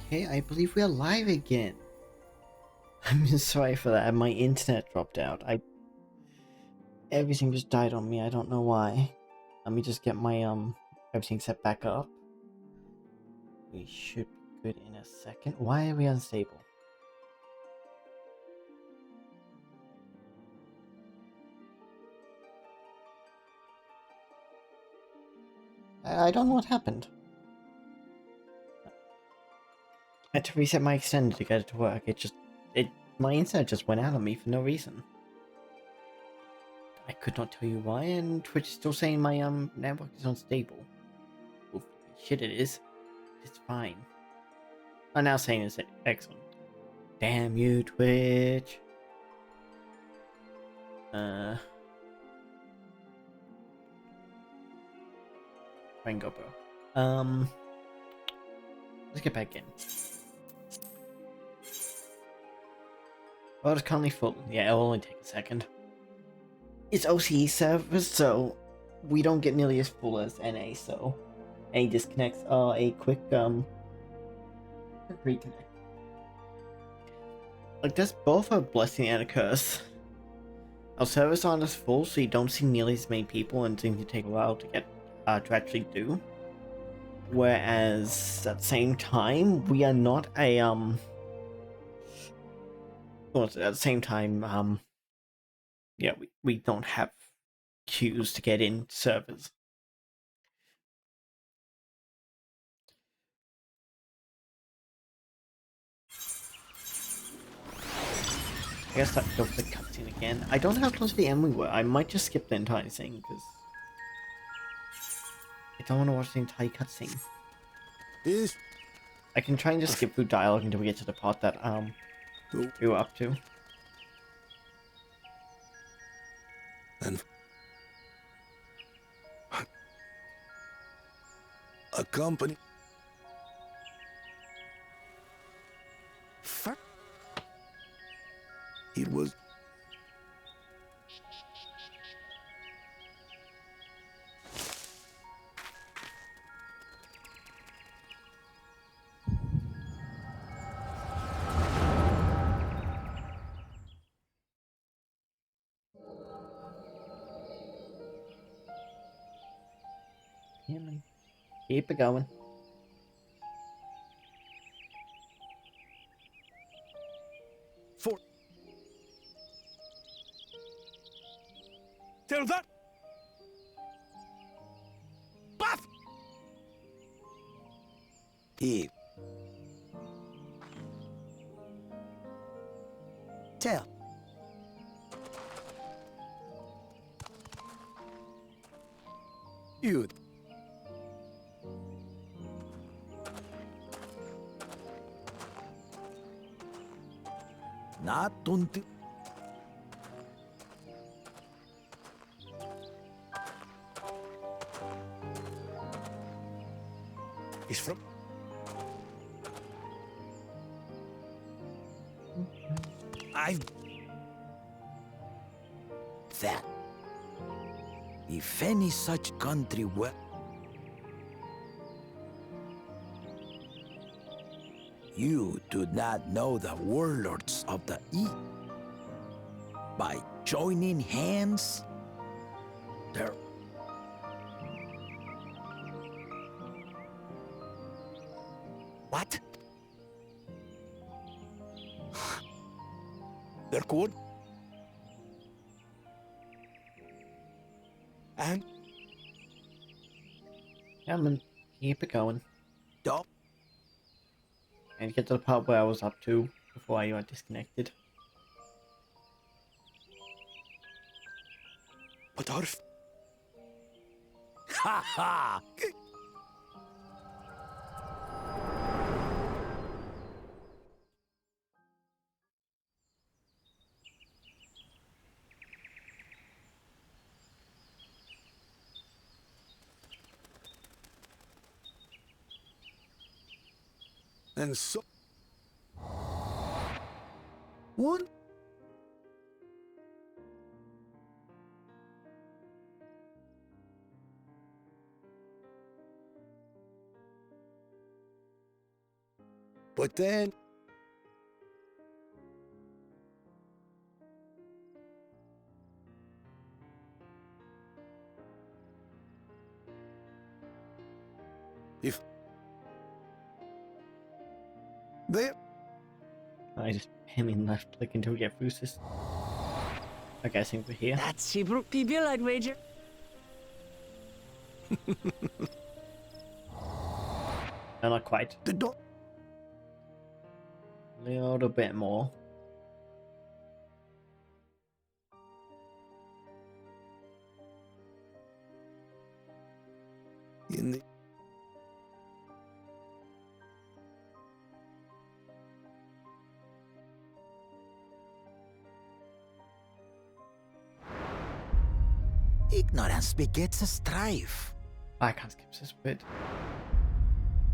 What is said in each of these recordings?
Okay, I believe we are live again. I'm sorry for that. My internet dropped out. Everything just died on me. I don't know why. Let me just get my everything set back up. We should be good in a second. Why are we unstable? I don't know what happened. I had to reset my extender to get it to work. My internet just went out on me for no reason. I could not tell you why, and Twitch is still saying my network is unstable. Well, shit, it is. It's fine. I'm now saying it's excellent. Damn you, Twitch. Fine, go, bro. Let's get back in. Well, it's currently full. Yeah, it'll only take a second. It's OCE servers, so we don't get nearly as full as NA, so any disconnects are a quick reconnect. Like, that's both a blessing and a curse. Our servers aren't as full, so you don't see nearly as many people, and things can take a while to get to actually do. Whereas at the same time, we are not a well, at the same time, yeah, we don't have queues to get in servers. I guess that go for the cutscene again. I don't know how close to the end we were. I might just skip the entire thing because I don't want to watch the entire cutscene. I can try and just skip through dialogue until we get to the part that we were up to. And a company. It was. Yeah, man. Keep it going. For. Tell that. Buff. He. Tell. You. Not don't. Is from. I. That. If any such country were. You do not know the warlords of the East. By joining hands, they're. What? They're good. And Yeah, man. Keep it going. don't. And get to the part where I was up to before I got disconnected. But Arf. Ha ha! And so. One. But then... If... There... I just him in left click until we get through this. Okay, I think we're here. That's Shibru Pibil, I'd wager. No, not quite. The door... A little bit more. In the... Ignorance begets a strife. I can't skip this bit.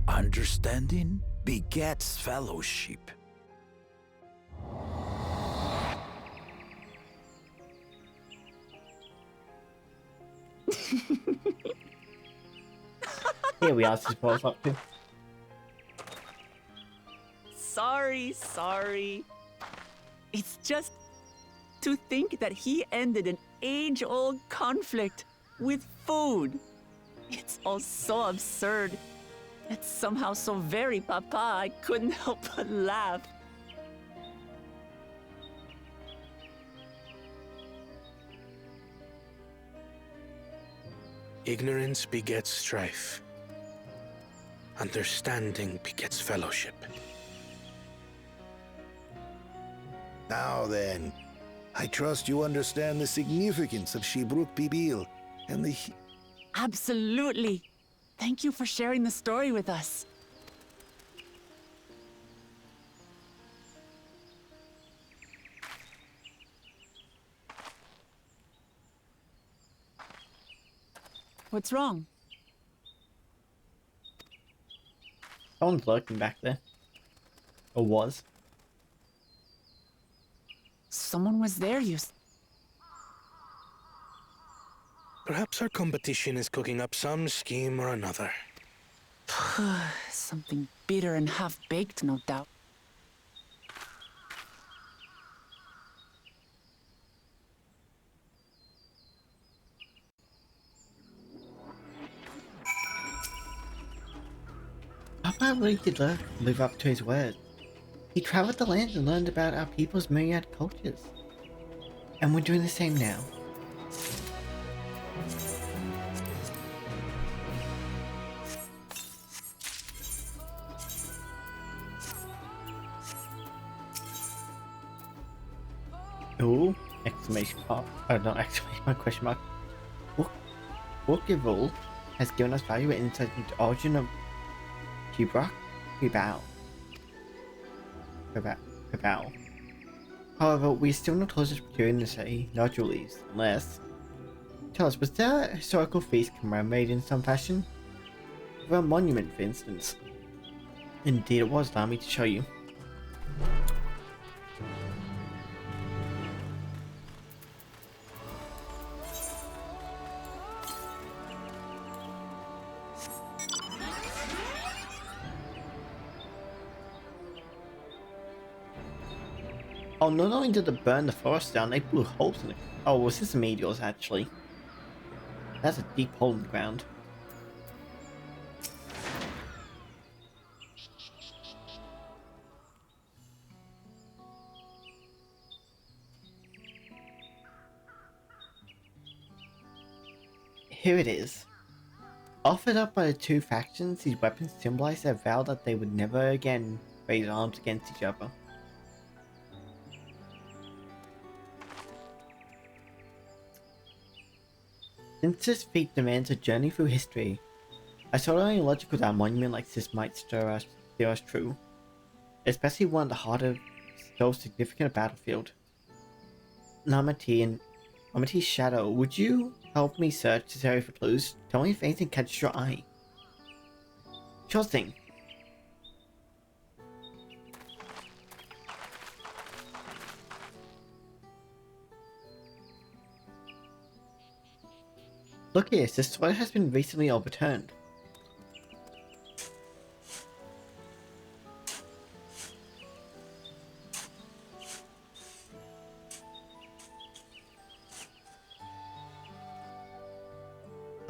Understanding begets fellowship. Here we are, this is what I was up to. Sorry. It's just to think that he ended an age-old conflict with food. It's all so absurd. It's somehow so very papa, I couldn't help but laugh. Ignorance begets strife. Understanding begets fellowship. Now then, I trust you understand the significance of Shibruk Pibil and the... Absolutely. Thank you for sharing the story with us. What's wrong? Someone's lurking back there. Or was. Someone was there, Perhaps our competition is cooking up some scheme or another. Something bitter and half-baked, no doubt. Papa really did live up to his word. He traveled the land and learned about our people's myriad cultures. And we're doing the same now. Ooh, exclamation mark. Oh, not exclamation mark, question mark. Walkerville has given us valuable insight into the origin of Shibruk Pibil. However, we are still not close to procuring the city nodule leaves, unless... Tell us, was there a historical feast commemorated in some fashion? For a monument, for instance. Indeed it was, allow me to show you. Oh, not only did they burn the forest down, they blew holes in it. Oh, was this a meteors actually? That's a deep hole in the ground. Here it is. Offered up by the two factions, these weapons symbolize their vow that they would never again raise arms against each other. Since this feat demands a journey through history, I saw it only logical that a monument like this might steer us true, especially one at the heart of so significant a battlefield. Namati's shadow, would you help me search this area for clues? Tell me if anything catches your eye. Sure thing. Look here, this toilet has been recently overturned.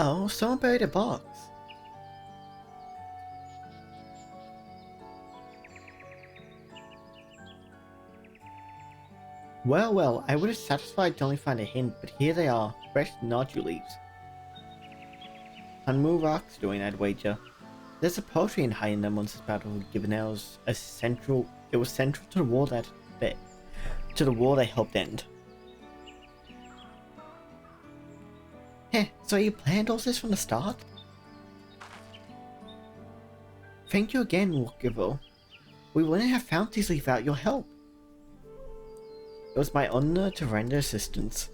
Uh-oh, someone buried a box. Well, well, I would have satisfied to only find a hint, but here they are, fresh nodule leaves. Hanmu Rock's doing, I'd wager. There's a poetry in hiding them once this battle given us a central. It was central to the war they helped end. Heh, so you planned all this from the start? Thank you again, Walkerville. We wouldn't have found these without your help. It was my honor to render assistance.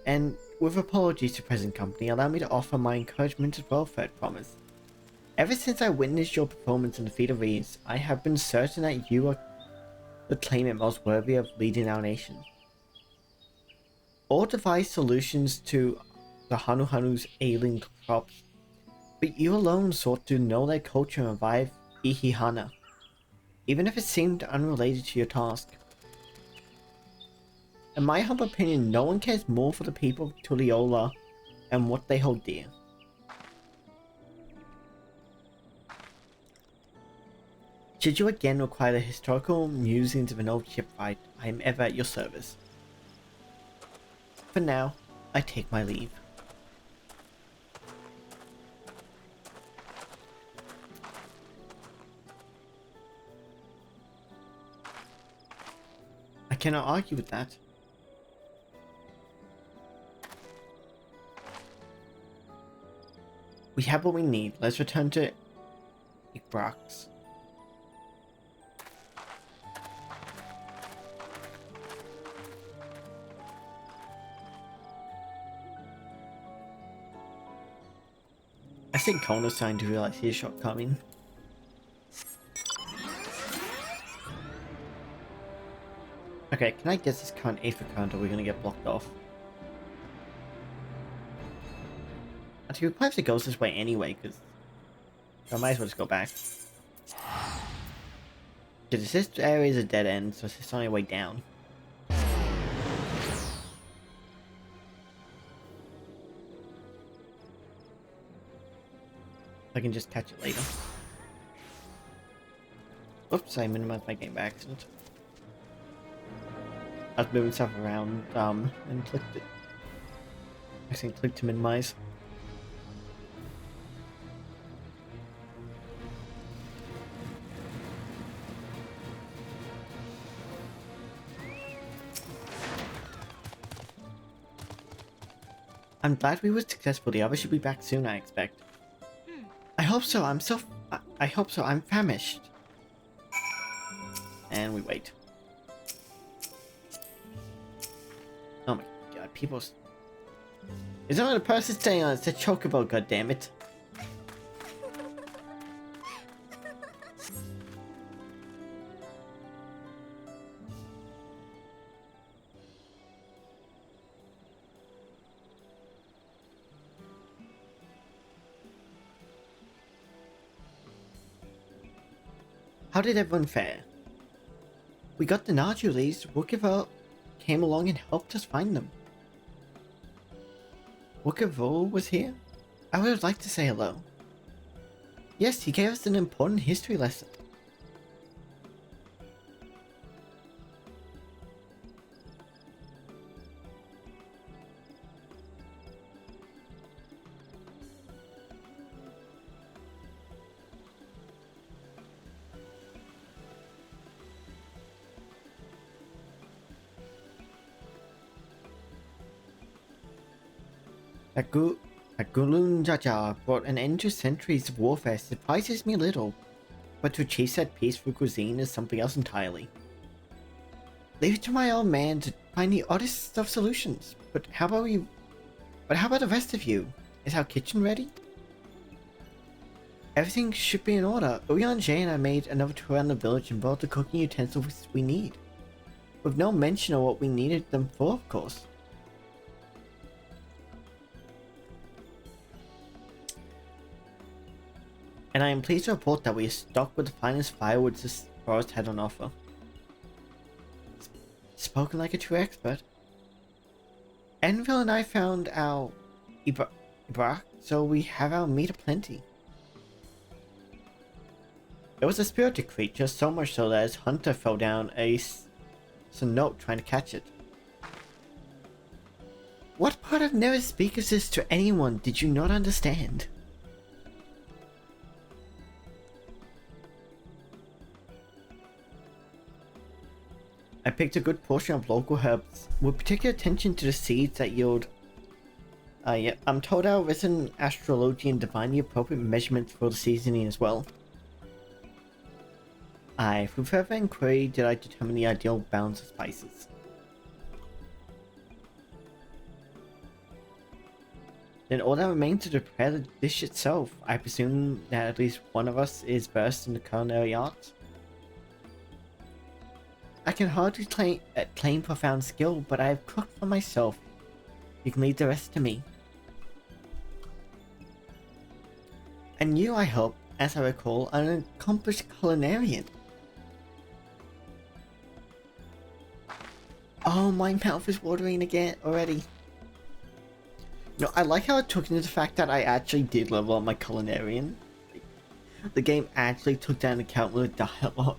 And with apologies to present company, allow me to offer my encouragement as well, Fred promised. Ever since I witnessed your performance in the Feat of Reeds, I have been certain that you are the claimant most worthy of leading our nation. All devised solutions to the Hanu's ailing crops, but you alone sought to know their culture and revive Ihihana, even if it seemed unrelated to your task. In my humble opinion, no one cares more for the people of Tuliyola and what they hold dear. Should you again require the historical musings of an old shipwright, I am ever at your service. For now, I take my leave. I cannot argue with that. We have what we need. Let's return to Ibrax. I think Kono's starting to realize his shortcoming. Okay, can I guess this current Aether current or we're gonna get blocked off? Actually, we probably have to go this way anyway, because I might as well just go back. Because this area is a dead end, so it's just only way down. I can just catch it later. Oops, I minimized my game by accident. I was moving stuff around, and clicked it. I think click to minimize. I'm glad we were successful. The others should be back soon, I expect. I hope so. I hope so. I'm famished. And we wait. Oh my god, people's... There's only a person staying on it. It's a chocobo, goddammit. How did everyone fare? We got the Najulis. Wookiver came along and helped us find them. Wookiver was here? I would have liked to say hello. Yes, he gave us an important history lesson. Agulun Jaja brought an end to centuries of warfare surprises me a little, but to achieve said peace through cuisine is something else entirely. Leave it to my old man to find the oddest of solutions, but how about the rest of you? Is our kitchen ready? Everything should be in order. Uyan Jay and I made another tour around the village and brought the cooking utensils we need, with no mention of what we needed them for, of course. And I am pleased to report that we are stocked with the finest firewood this forest had on offer. Spoken like a true expert. Enville and I found our Ibrax So we have our meat aplenty. It was a spirited creature, so much so that his hunter fell down a note trying to catch it. What part of never speaks this to anyone did you not understand? I picked a good portion of local herbs, with particular attention to the seeds that yield. Yeah, I'm told our resident astrologian divined the appropriate measurements for the seasoning as well. Through further inquiry did I determine the ideal balance of spices. Then all that remains is to prepare the dish itself. I presume that at least one of us is versed in the culinary arts. I can hardly claim profound skill, but I have cooked for myself. You can leave the rest to me. And you, I hope, as I recall, are an accomplished culinarian. Oh, my mouth is watering again already. No, I like how it took into the fact that I actually did level up my culinarian. The game actually took that into account with the dialogue.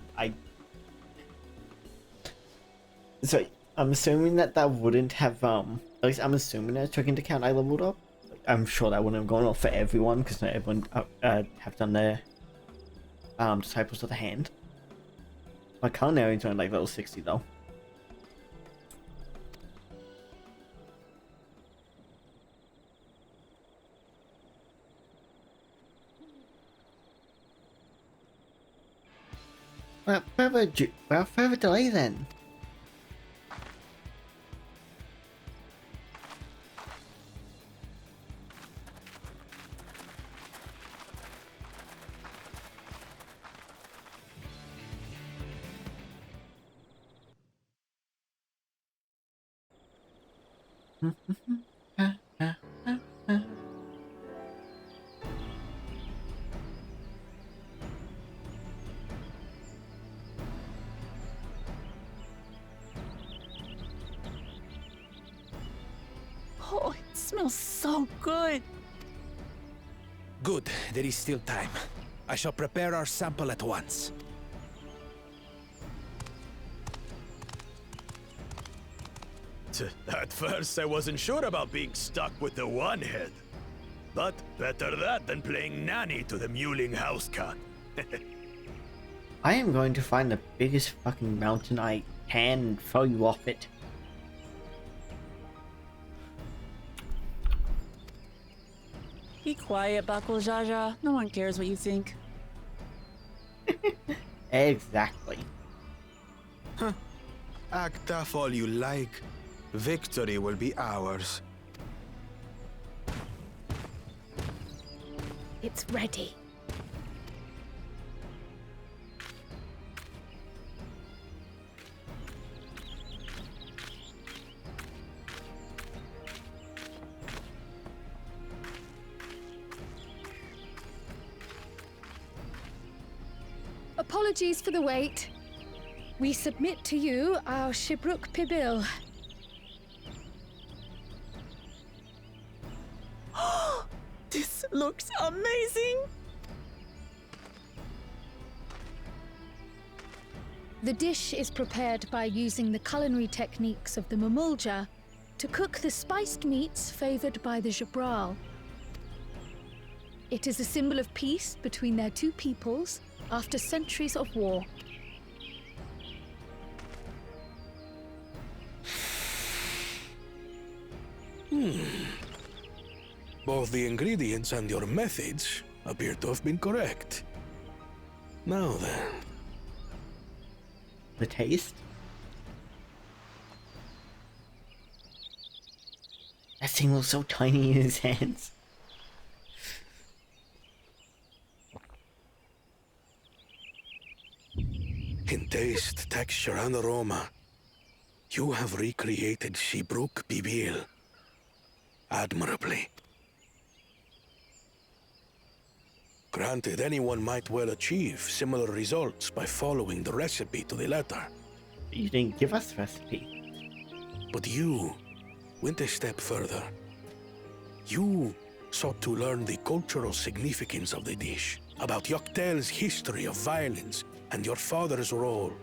So I'm assuming that wouldn't have at least I'm assuming that it took into account I leveled up. I'm sure that wouldn't have gone off for everyone because not everyone have done their Disciples of the Hand. My culinarian's only like level 60 though. Without further delay then. Oh, it smells so good. Good, there is still time. I shall prepare our sample at once. At first, I wasn't sure about being stuck with the one head. But better that than playing nanny to the mewling house cat. I am going to find the biggest fucking mountain I can and throw you off it. Be quiet, Bakul Jaja. No one cares what you think. Exactly. Act tough all you like. Victory will be ours. It's ready. Apologies for the wait. We submit to you our Shibruk Pibil. This looks amazing. The dish is prepared by using the culinary techniques of the Mamulja to cook the spiced meats favored by the Jabral. It is a symbol of peace between their two peoples after centuries of war. Both the ingredients and your methods appear to have been correct. Now then. The taste? That thing looks so tiny in his hands. In taste, texture, and aroma, you have recreated Shibruk Pibil admirably. Granted, anyone might well achieve similar results by following the recipe to the letter. You didn't give us the recipe. But you went a step further. You sought to learn the cultural significance of the dish, about Yoctel's history of violence, and your father's role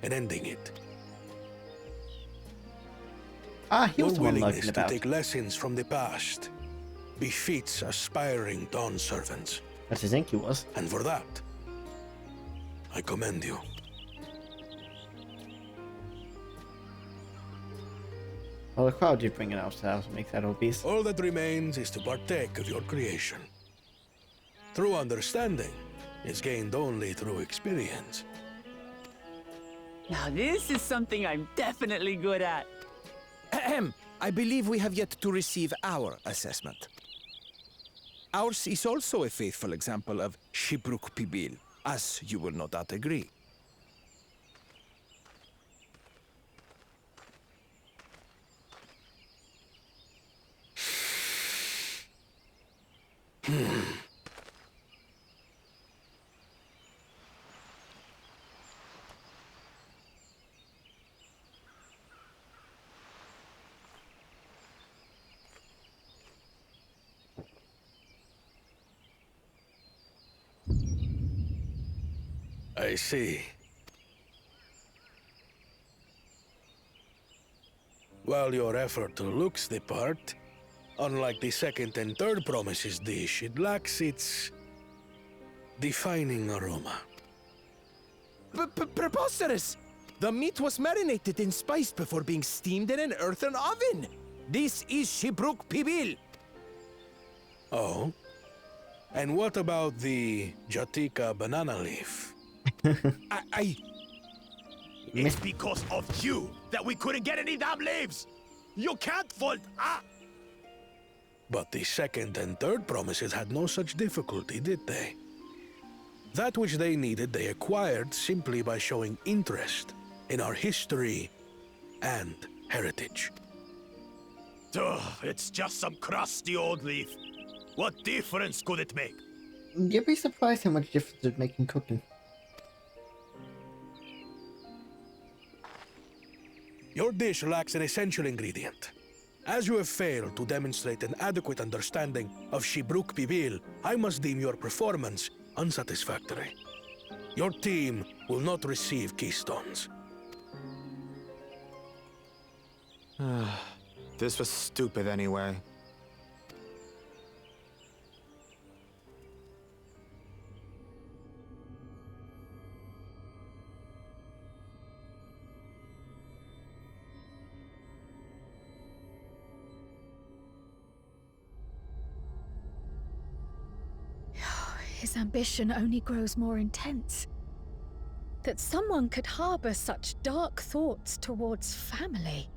in ending it. He Your was the one willingness lurking to about. take lessons from the past befits aspiring Dawn servants, That's his think he was. and for that, I commend you. Well, the crowd did bring it out, so that makes that obvious. All that remains is to partake of your creation. True understanding is gained only through experience. Now, this is something I'm definitely good at. Ahem. I believe we have yet to receive our assessment. Ours is also a faithful example of Shibruk Pibil, as you will no doubt agree. I see. While your effort looks the part, unlike the second and third promises dish, it lacks its defining aroma. Preposterous! The meat was marinated and spiced before being steamed in an earthen oven. This is Shibruk Pibil. Oh? And what about the Jatika banana leaf? It's because of you that we couldn't get any damn leaves! You can't fault... But the second and third promises had no such difficulty, did they? That which they needed, they acquired simply by showing interest in our history and heritage. Ugh, it's just some crusty old leaf. What difference could it make? You'd be surprised how much difference it makes in cooking. Your dish lacks an essential ingredient. As you have failed to demonstrate an adequate understanding of Shibruk Pibil, I must deem your performance unsatisfactory. Your team will not receive keystones. This was stupid anyway. His ambition only grows more intense. That someone could harbor such dark thoughts towards family.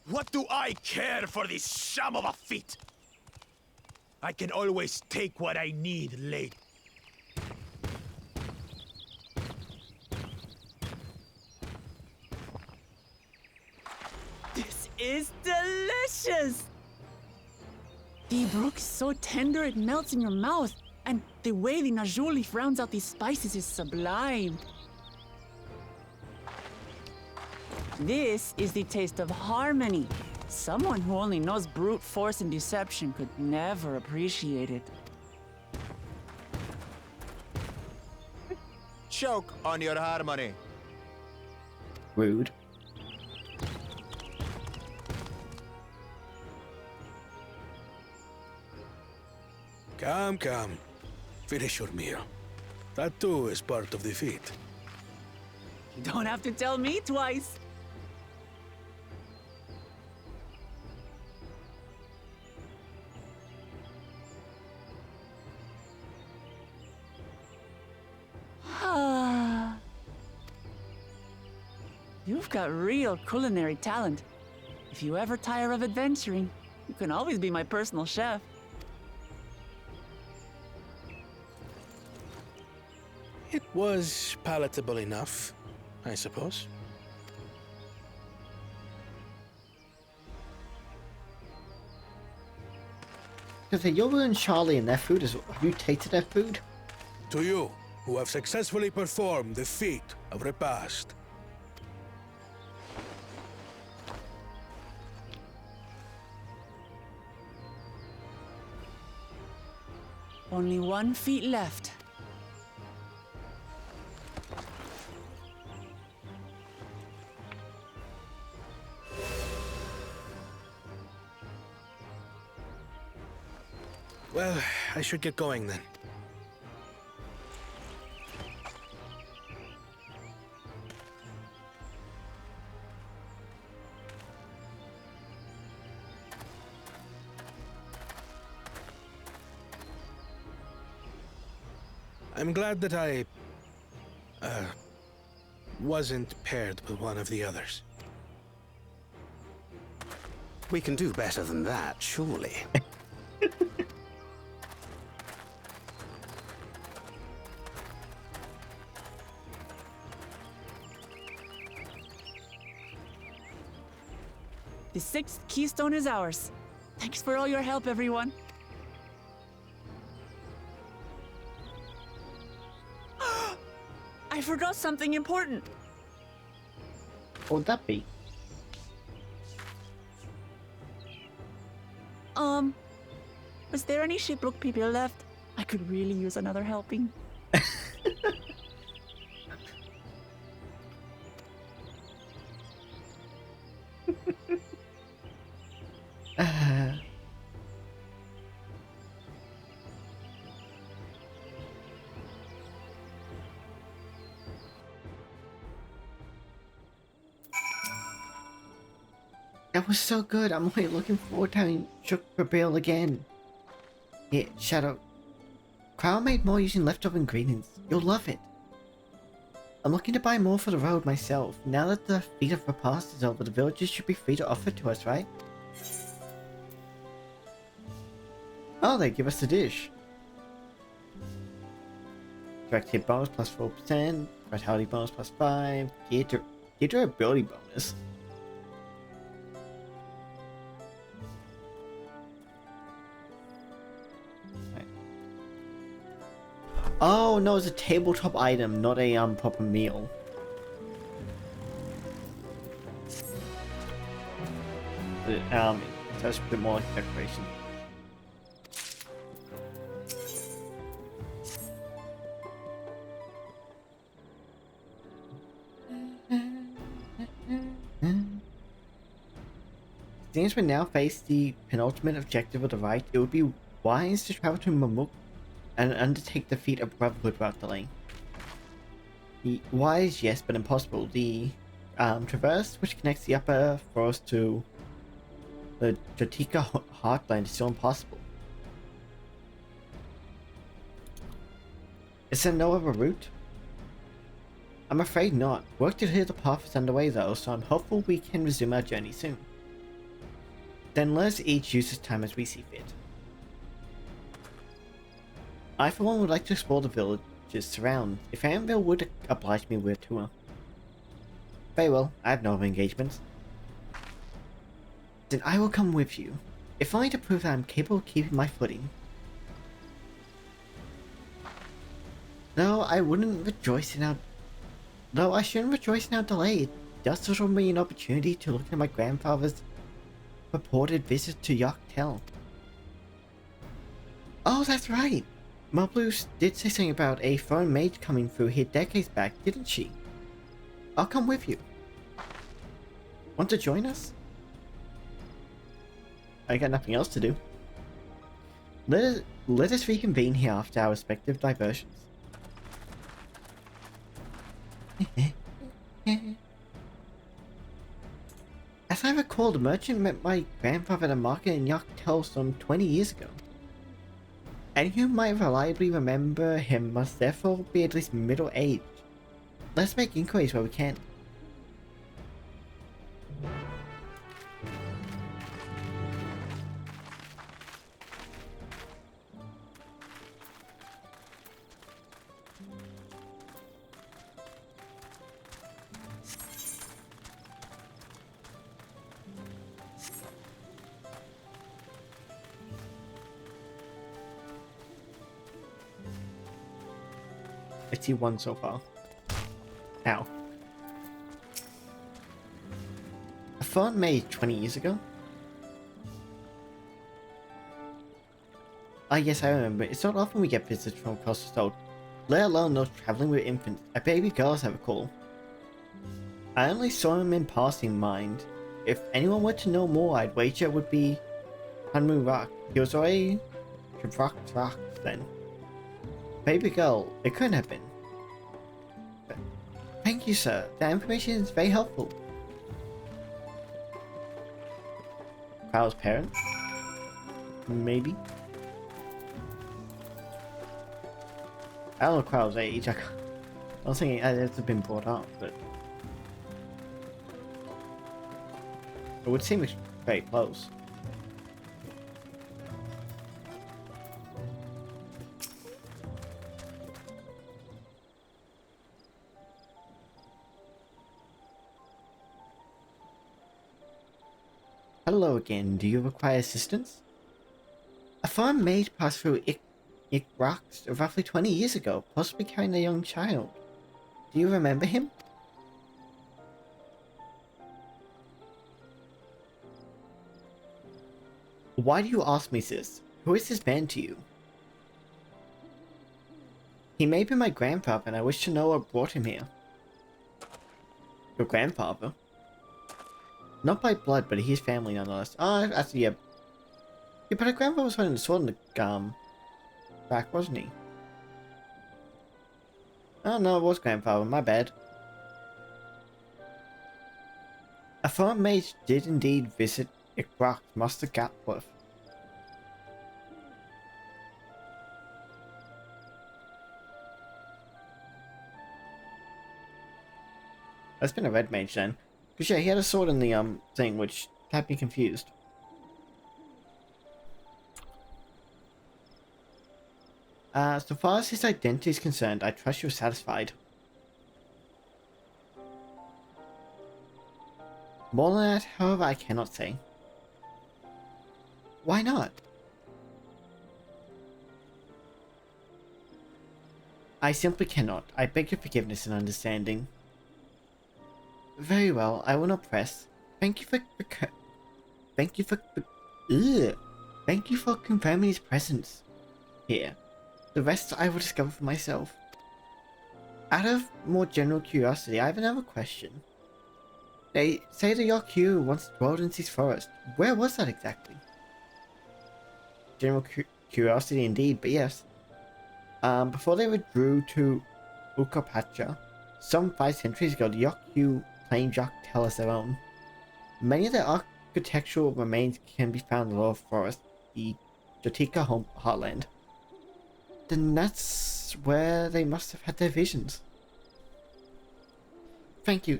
What do I care for this sham of a feat? I can always take what I need late. This is delicious! The brook is so tender it melts in your mouth, and the way the najou leaf rounds out these spices is sublime. This is the taste of harmony. Someone who only knows brute force and deception could never appreciate it. Choke on your harmony. Rude. Come. Finish your meal. That too is part of the feat. You don't have to tell me twice. You've got real culinary talent. If you ever tire of adventuring, you can always be my personal chef. It was palatable enough, I suppose. Because you're and Charlie and their food as well. Have you tasted their food? To you, who have successfully performed the feat of repast. Only 1 feet left. Well, I should get going then. I'm glad that I wasn't paired with one of the others. We can do better than that, surely. The 6th keystone is ours. Thanks for all your help, everyone. I forgot something important. What would that be? Was there any Shipbrook people left? I could really use another helping. That was so good. I'm really looking forward to having Shook Bill again. Yeah, Shadow. Crow made more using leftover ingredients. You'll love it. I'm looking to buy more for the road myself. Now that the Feast of Repast is over, the villagers should be free to offer to us, right? Oh, they give us the dish. Direct hit bonus plus 4%, vitality bonus plus 5, gear durability bonus. Oh no, it's a tabletop item, not a proper meal. It sounds a bit more like decoration. Since we now face the penultimate objective of the rite, it would be wise to travel to Mamuk and undertake the feat of Brotherhood without delay. Wise, yes, but impossible. The traverse, which connects the upper forest to the Jotika heartland, is still impossible. Is there no other route? I'm afraid not. Work to clear the path is underway though, so I'm hopeful we can resume our journey soon. Then let us each use this time as we see fit. I for one would like to explore the villages surround. If Anvil would oblige me with a tour. Very well, I have no other engagements. Then I will come with you, if only to prove that I'm capable of keeping my footing. Though I shouldn't rejoice in our delay, it does offer me an opportunity to look at my grandfather's purported visit to Yoktel. Oh, that's right! Mablu did say something about a foreign mage coming through here decades back, didn't she? I'll come with you. Want to join us? I got nothing else to do. Let us reconvene here after our respective diversions. As I recall, the merchant met my grandfather at a market in Yoktel some 20 years ago. And who might reliably remember him must therefore be at least middle-aged. Let's make inquiries where we can. I see one so far. Ow. A phone made 20 years ago? Ah, yes, I remember. It's not often we get visitors from across the road, let alone those traveling with infants. A baby girl, as I recall. I only saw him in passing, mind. If anyone were to know more, I'd wager it would be Hanmu Rock. He was already Rock then. Baby girl, it couldn't have been. But thank you, sir. That information is very helpful. Crow's parents? Maybe? I don't know Crow's age. I was thinking it's been brought up, but it would seem very close. Hello again. Do you require assistance? A foreign maid passed through Ik Rocks roughly 20 years ago, possibly carrying a young child. Do you remember him? Why do you ask me this? Who is this man to you? He may be my grandfather, and I wish to know what brought him here. Your grandfather? Not by blood, but he is family nonetheless. Oh, actually, yeah. Yeah, but her grandfather was holding the sword in the, back, wasn't he? Oh, no, it was grandfather. My bad. A foreign mage did indeed visit Ikbrak, Master Gatworth. That's been a red mage then. Because yeah, he had a sword in the thing, which had me confused. So far as his identity is concerned, I trust you're satisfied. More than that, however, I cannot say. Why not? I simply cannot. I beg your forgiveness and understanding. Very well, I will not press. Thank you for confirming his presence here. The rest I will discover for myself. Out of more general curiosity, I have another question. They say the Yaku once dwelled in this forest. Where was that exactly? General curiosity indeed, but yes. Before they withdrew to Ukapacha, some 5 centuries ago, the Yaku claimed Yaktel as their own. Many of their architectural remains can be found in the lower forest, the Jotika heartland. Then that's where they must have had their visions. Thank you.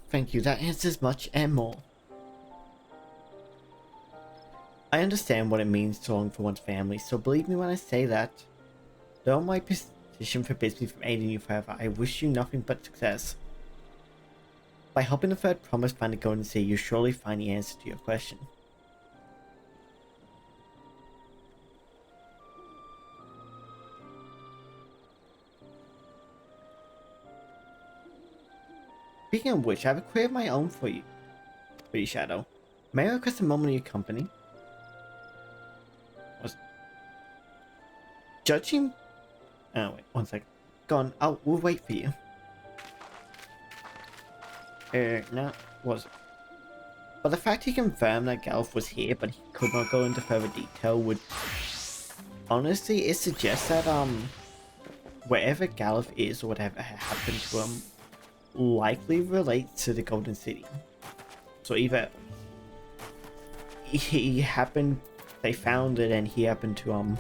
Thank you, that answers much and more. I understand what it means to long for one's family, so believe me when I say that, though my position forbids me from aiding you forever, I wish you nothing but success. By helping the third promise find the Golden Sea, you surely find the answer to your question. Speaking of which, I have a query of my own for you, Shadow. May I request a moment of your company? Judging... Oh, wait, 1 second. Go on, we'll wait for you. No, was it? But the fact he confirmed that Galuf was here, but he could not go into further detail would... Honestly, it suggests that, wherever Galuf is or whatever happened to him, likely relates to the Golden City. So either he happened, they found it and he happened to,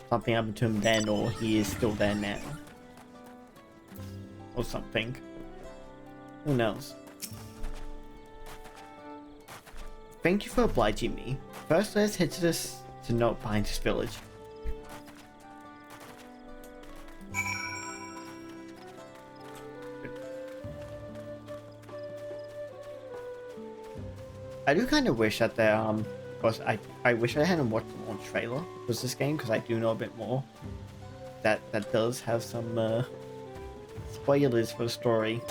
something happened to him then, or he is still there now. Or something. Who knows? Thank you for obliging me. First, let's head to this note behind this village. I do kind of wish that there, of course, I wish I hadn't watched the launch trailer for this game, because I do know a bit more. That does have some, spoilers for the story.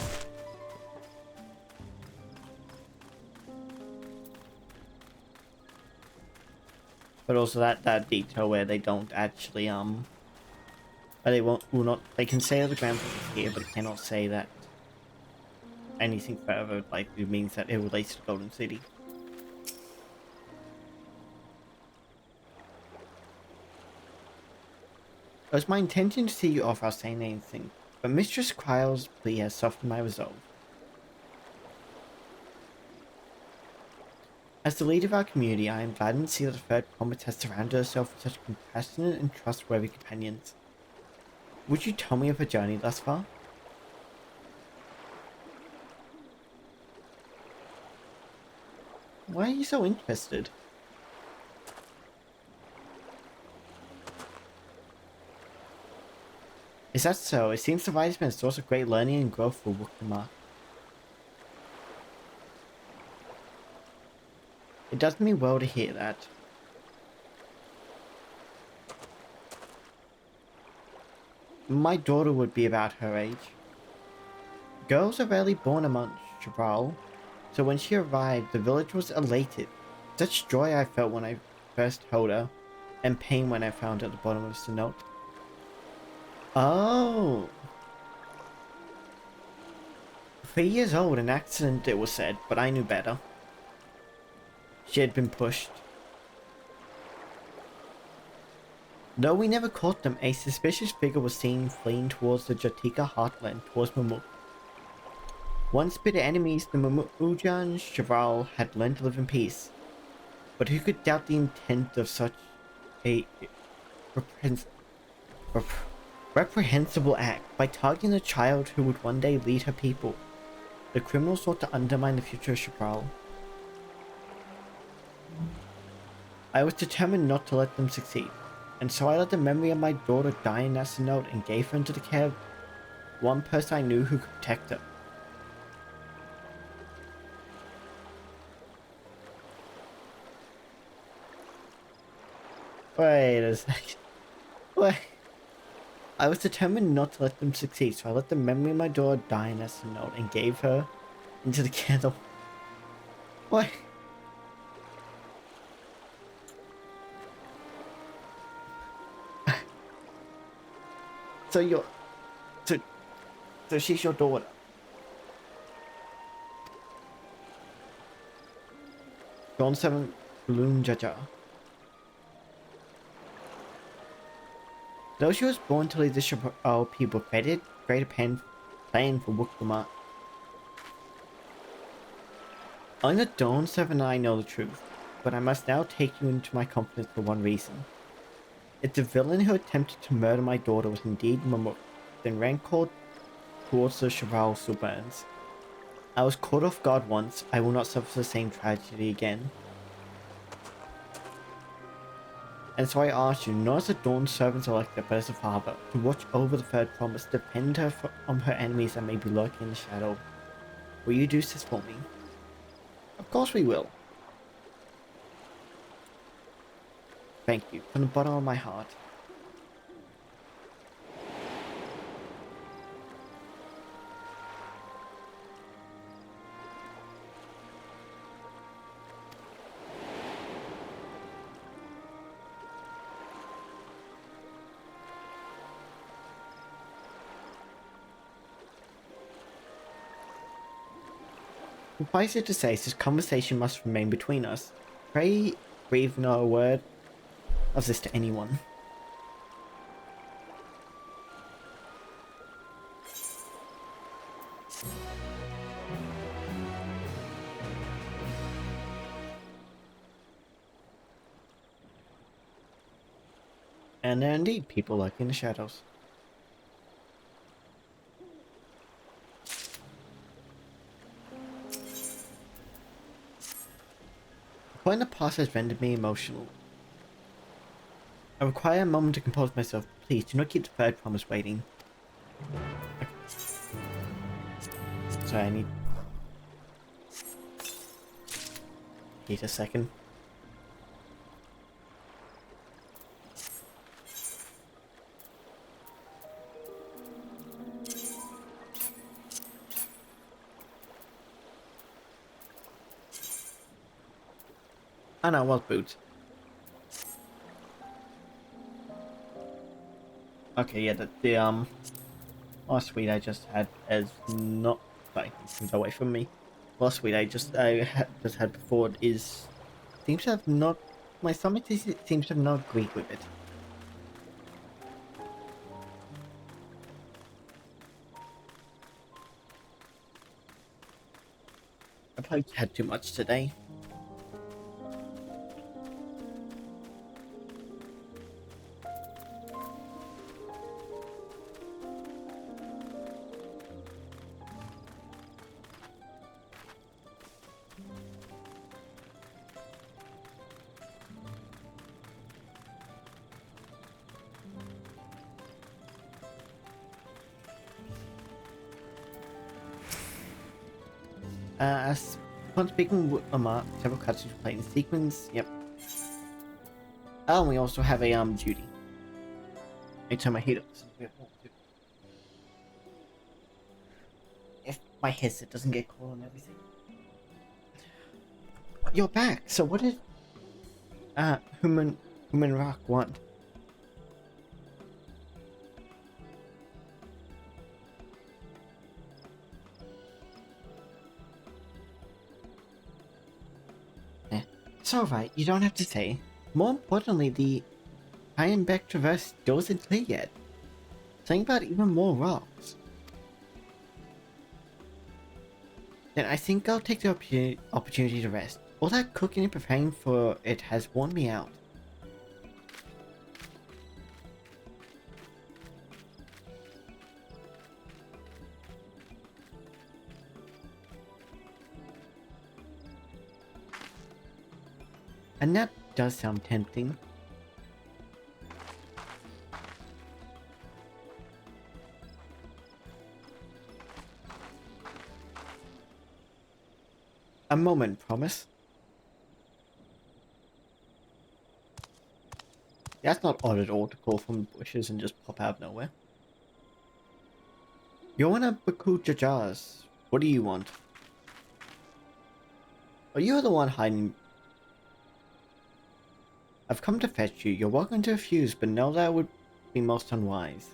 But also that detail where they don't actually but they will not, they can say that the grandfather is here, but they cannot say that anything further, like it means that it relates to Golden City. It was my intention to see you off without saying anything, but Mistress Kryle's plea has softened my resolve. As the leader of our community, I am gladdened to see that the Third Promise has surrounded herself with such compassionate and trustworthy companions. Would you tell me of her journey thus far? Why are you so interested? Is that so? It seems the ride has been a source of great learning and growth for Wukama. It does me well to hear that. My daughter would be about her age. Girls are rarely born among Chevral, so when she arrived, the village was elated. Such joy I felt when I first held her, and pain when I found her at the bottom of the note. Oh! 3 years old, an accident it was said, but I knew better. She had been pushed. Though we never caught them, a suspicious figure was seen fleeing towards the Jatika heartland, towards Mamuk. Once bitter enemies, the Mamujan Chevral had learned to live in peace. But who could doubt the intent of such a reprehensible act? By targeting a child who would one day lead her people, the criminals sought to undermine the future of Chevral. I was determined not to let them succeed, and so I let the memory of my daughter die in that note and gave her into the care of one person I knew who could protect her. Wait a second. Wait. I was determined not to let them succeed, so I let the memory of my daughter die in that note and gave her into the care of... What? So you're... So she's your daughter? John 7 Bloom Jaja. Though she was born to lead the Chevral people, fettered greater plan for Wukama. Only the Dawn 7 and I know the truth, but I must now take you into my confidence for one reason. If the villain who attempted to murder my daughter was indeed Mamuk, then rancor towards the Chevral still burns. I was caught off guard once, I will not suffer the same tragedy again. And so I ask you, not as a Dawn servant elector, but as a father, to watch over the Third Promise, defend her from her enemies that may be lurking in the shadow. Will you do this for me? Of course we will. Thank you, from the bottom of my heart. Suffice it to say, this conversation must remain between us. Pray breathe no word of this to anyone. And there are indeed people lurking in the shadows. The point in the past has rendered me emotional. I require a moment to compose myself. Please do not keep the Third Promise waiting. Sorry, I need a second. I know, well, boots. Okay, yeah, the last tweet I just had as not sorry, things away from me. Last tweet just had before is seems to have not my stomach seems to have not agreed with it. I probably had too much today. As upon speaking with Amar, several cutscenes play in sequence. Yep. Oh, and we also have a Judy. I turn my heat up just a bit more too. If my headset doesn't get cold and everything. You're back. So what did Human Rock want? It's alright, you don't have to say. More importantly, the Ironbeck Traverse still isn't clear yet. Something about even more rocks. Then I think I'll take the opportunity to rest. All that cooking and preparing for it has worn me out. And that does sound tempting. A moment, promise. That's not odd at all to call from bushes and just pop out of nowhere. You want a Baku Jajars. What do you want? Oh, you're the one hiding. I've come to fetch you. You're welcome to refuse, but know that would be most unwise.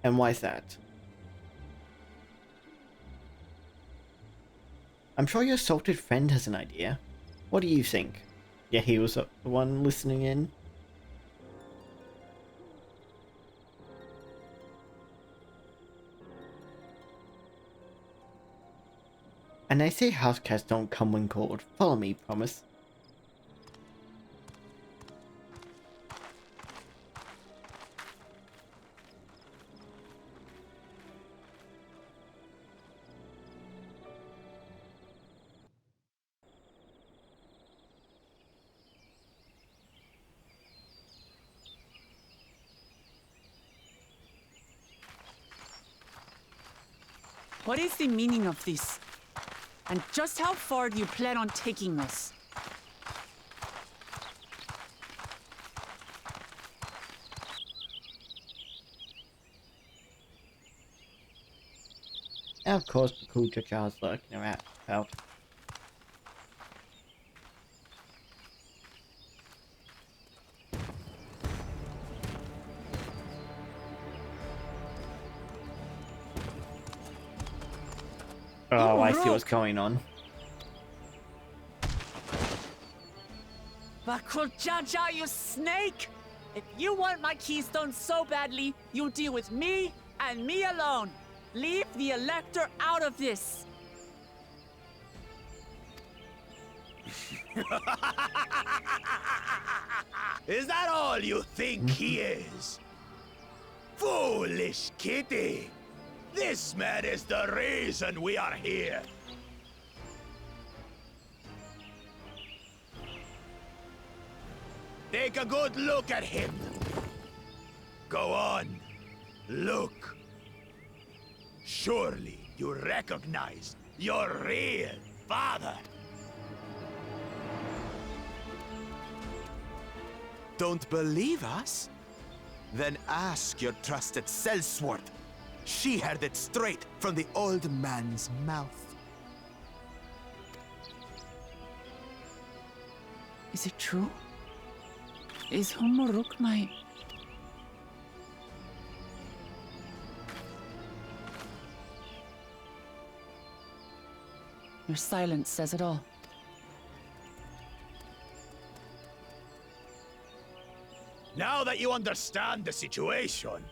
And why's that? I'm sure your salted friend has an idea. What do you think? Yeah, he was the one listening in. And they say house cats don't come when called. Follow me, promise. What is the meaning of this? And just how far do you plan on taking us? And of course, the cool Jajars lurking around out. Oh, I see what's going on. Bakul Jaja, you snake! If you want my keystone so badly, you'll deal with me and me alone. Leave the Elector out of this. Is that all you think he is? Foolish kitty! This man is the reason we are here. Take a good look at him. Go on, look. Surely you recognize your real father. Don't believe us? Then ask your trusted sellsword. She heard it straight from the old man's mouth. Is it true? Is Homoruk my... Your silence says it all. Now that you understand the situation,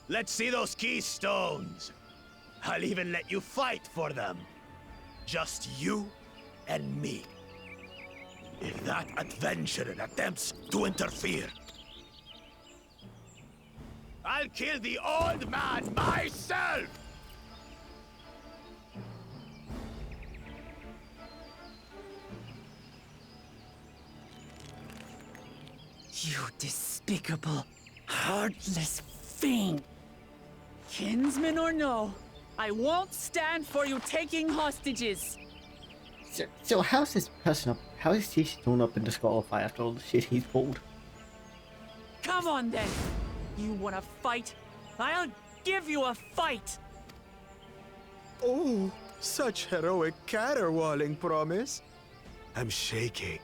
let's see those keystones. I'll even let you fight for them. Just you and me. If that adventurer attempts to interfere, I'll kill the old man myself! You despicable, heartless fiend! Kinsman or no, I won't stand for you taking hostages! So how's this person up? How is he still up and disqualified after all the shit he's pulled? Come on then! You wanna fight? I'll give you a fight! Oh, such heroic caterwauling promise. I'm shaking.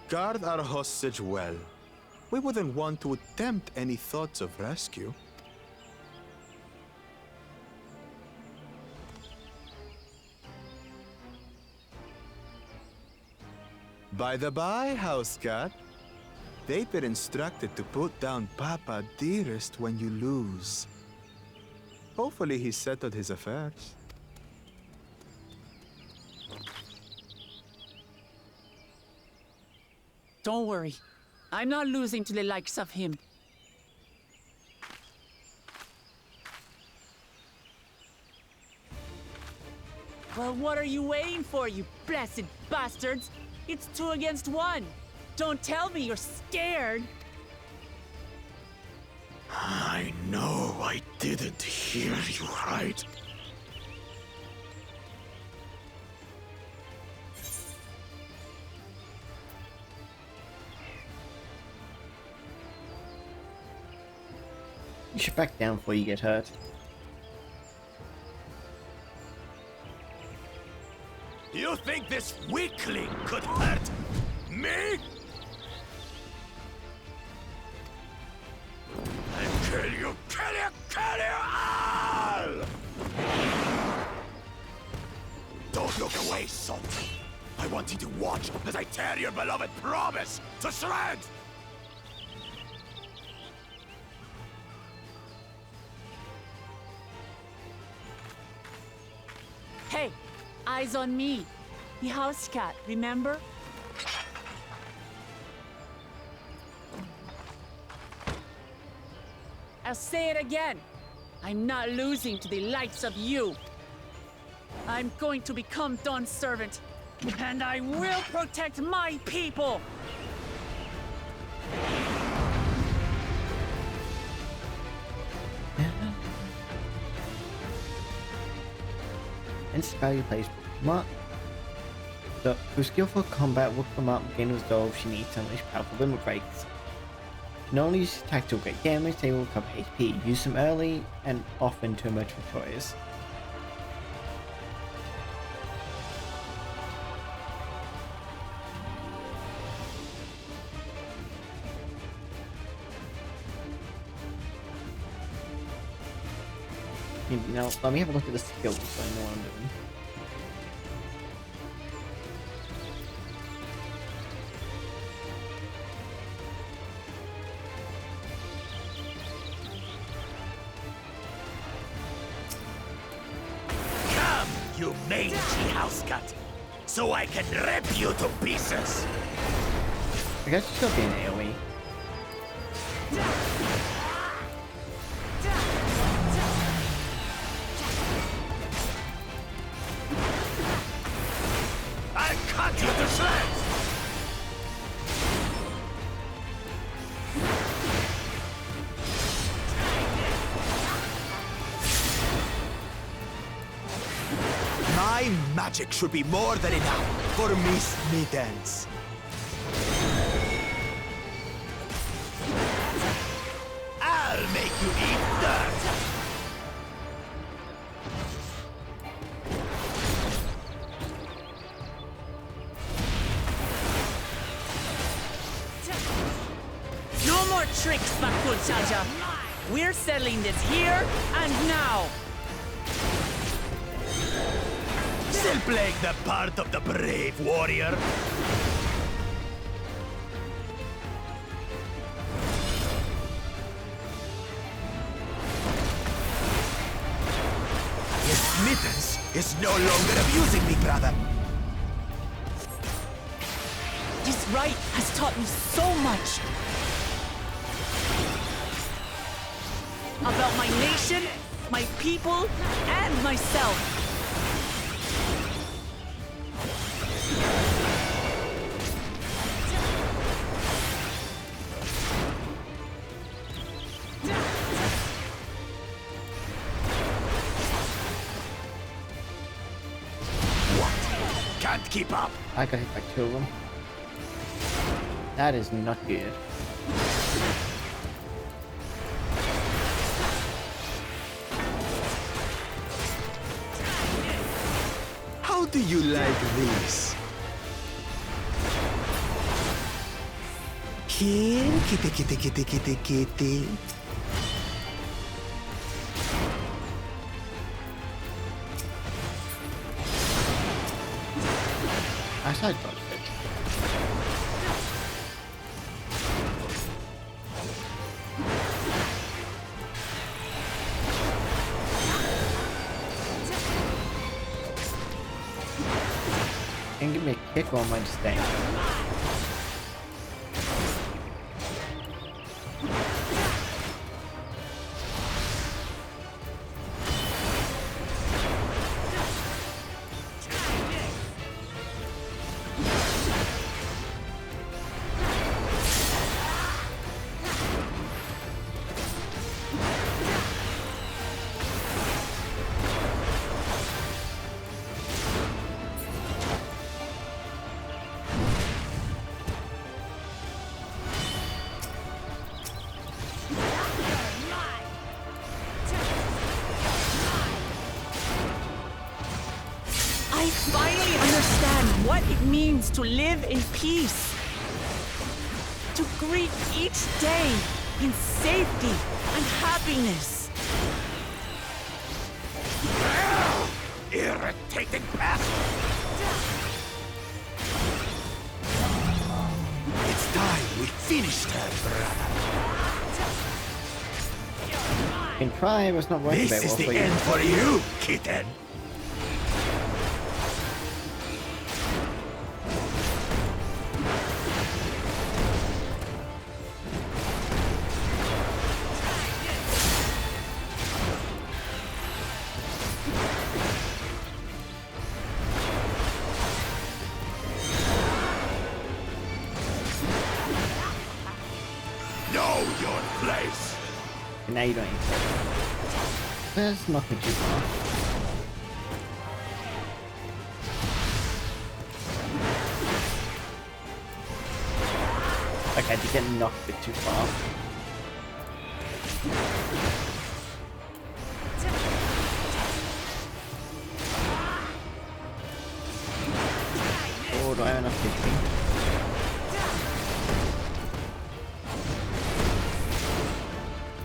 Guard our hostage well. We wouldn't want to attempt any thoughts of rescue. By the by, house cat, they've been instructed to put down Papa dearest when you lose. Hopefully he settled his affairs. Don't worry. I'm not losing to the likes of him. Well, what are you waiting for, you blessed bastards? It's 2 against 1. Don't tell me you're scared. I know I didn't hear you right. You should back down before you get hurt. You think this weakling could hurt me? I'll kill you, kill you, kill you all! Don't look away, son. I want you to watch as I tear your beloved promise to shreds! Hey, eyes on me. The house cat, remember? I'll say it again. I'm not losing to the likes of you. I'm going to become Dawn's servant, and I will protect my people! And this value plays Mark. So, through skillful combat, work them up, gain resolve she needs to unleash powerful limit breaks. Not only use attacks to great damage, they will recover HP. Use them early and often to emerge victorious. Now, let me have a look at the skills so I know what I'm doing. Come, you mangy house cat, so I can rip you to pieces! I guess it's still be an AoE. I'll cut you to shreds! My magic should be more than enough for Miss Mittens. I'll make you eat dirt! No more tricks, Bakul Chaja. We're settling this here and now. Still playing the part of the brave warrior? His mittens is no longer abusing me, brother. This rite has taught me so much. About my nation, my people, and myself. Can't keep up. I got hit by 2 of them. That is not good. How do you like this? Here, kitty, kitty, kitty, kitty, kitty. I side dodged it. Can you give me a kick or am I just staying? I finally understand what it means to live in peace. To greet each day in safety and happiness. Irritating pest! It's time we finished her, brother. You can try, but it's not working This very is well the for you. end for you, kitten. Know your place. Now you don't need to. That's not too far. Okay, I did get knocked a bit too far. Oh, do I have enough HP?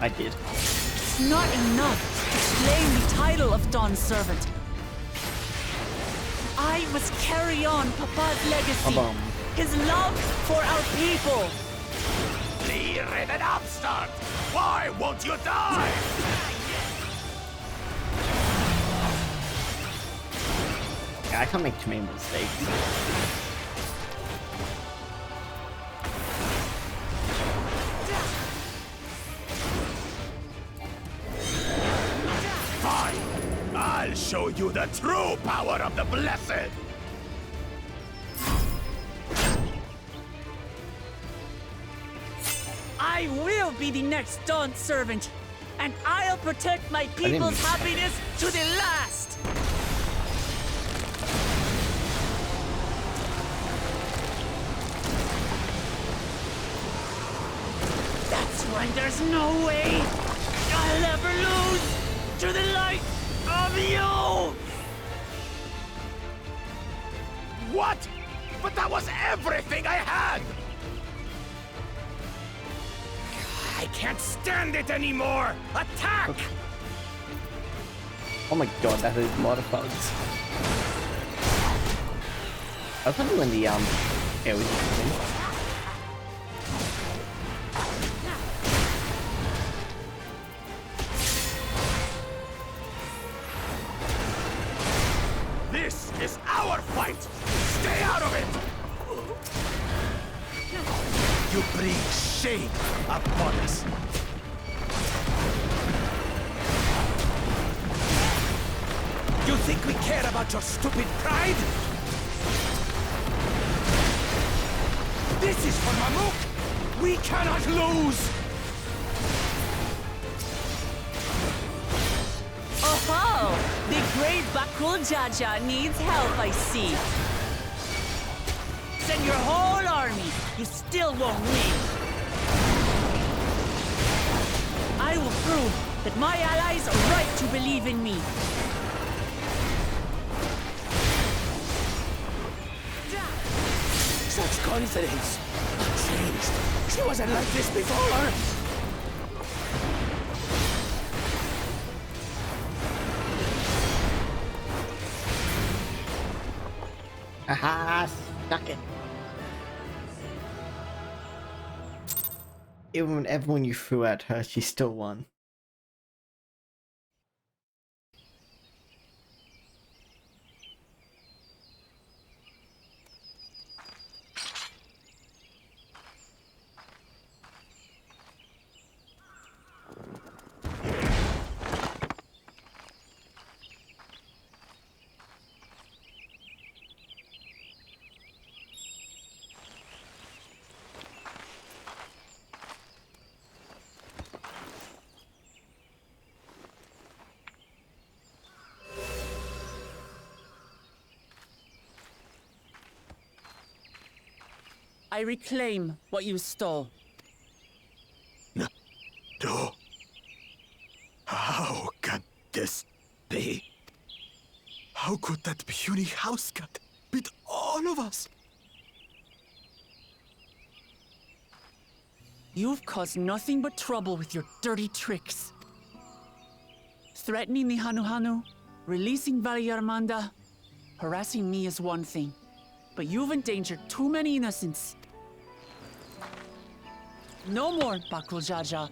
I did. It's not enough to claim the title of Dawn's servant. I must carry on Papa's legacy. Ba-bum. His love for our people. Flea-ridden upstart! Why won't you die? Yeah, I can't make too many mistakes. Fine! I'll show you the true power of the Blessed! I will be the next Dawn servant, and I'll protect my people's miss. happiness to the last. That's why there's no way I'll ever lose to the light of you! What? But that was everything I had! I can't stand it anymore! Attack! Oh my god, that is a lot of bugs. was wondering when the air was using. This is our fight! Stay out of it! You bring shame upon us. You think we care about your stupid pride? This is for Mamuk! We cannot lose! Oh, the great Bakul Jaja needs help, I see. Send your whole army. You still won't win. I will prove that my allies are right to believe in me. Such confidence! Changed. She wasn't like this before! Haha, stuck it. Even when everyone you threw at her, she still won. I reclaim what you stole. No. How can this be? How could that puny house cat beat all of us? You've caused nothing but trouble with your dirty tricks. Threatening the Hanuhanu, releasing Valyarmanda, harassing me is one thing, but you've endangered too many innocents. No more, Bakul Jaja.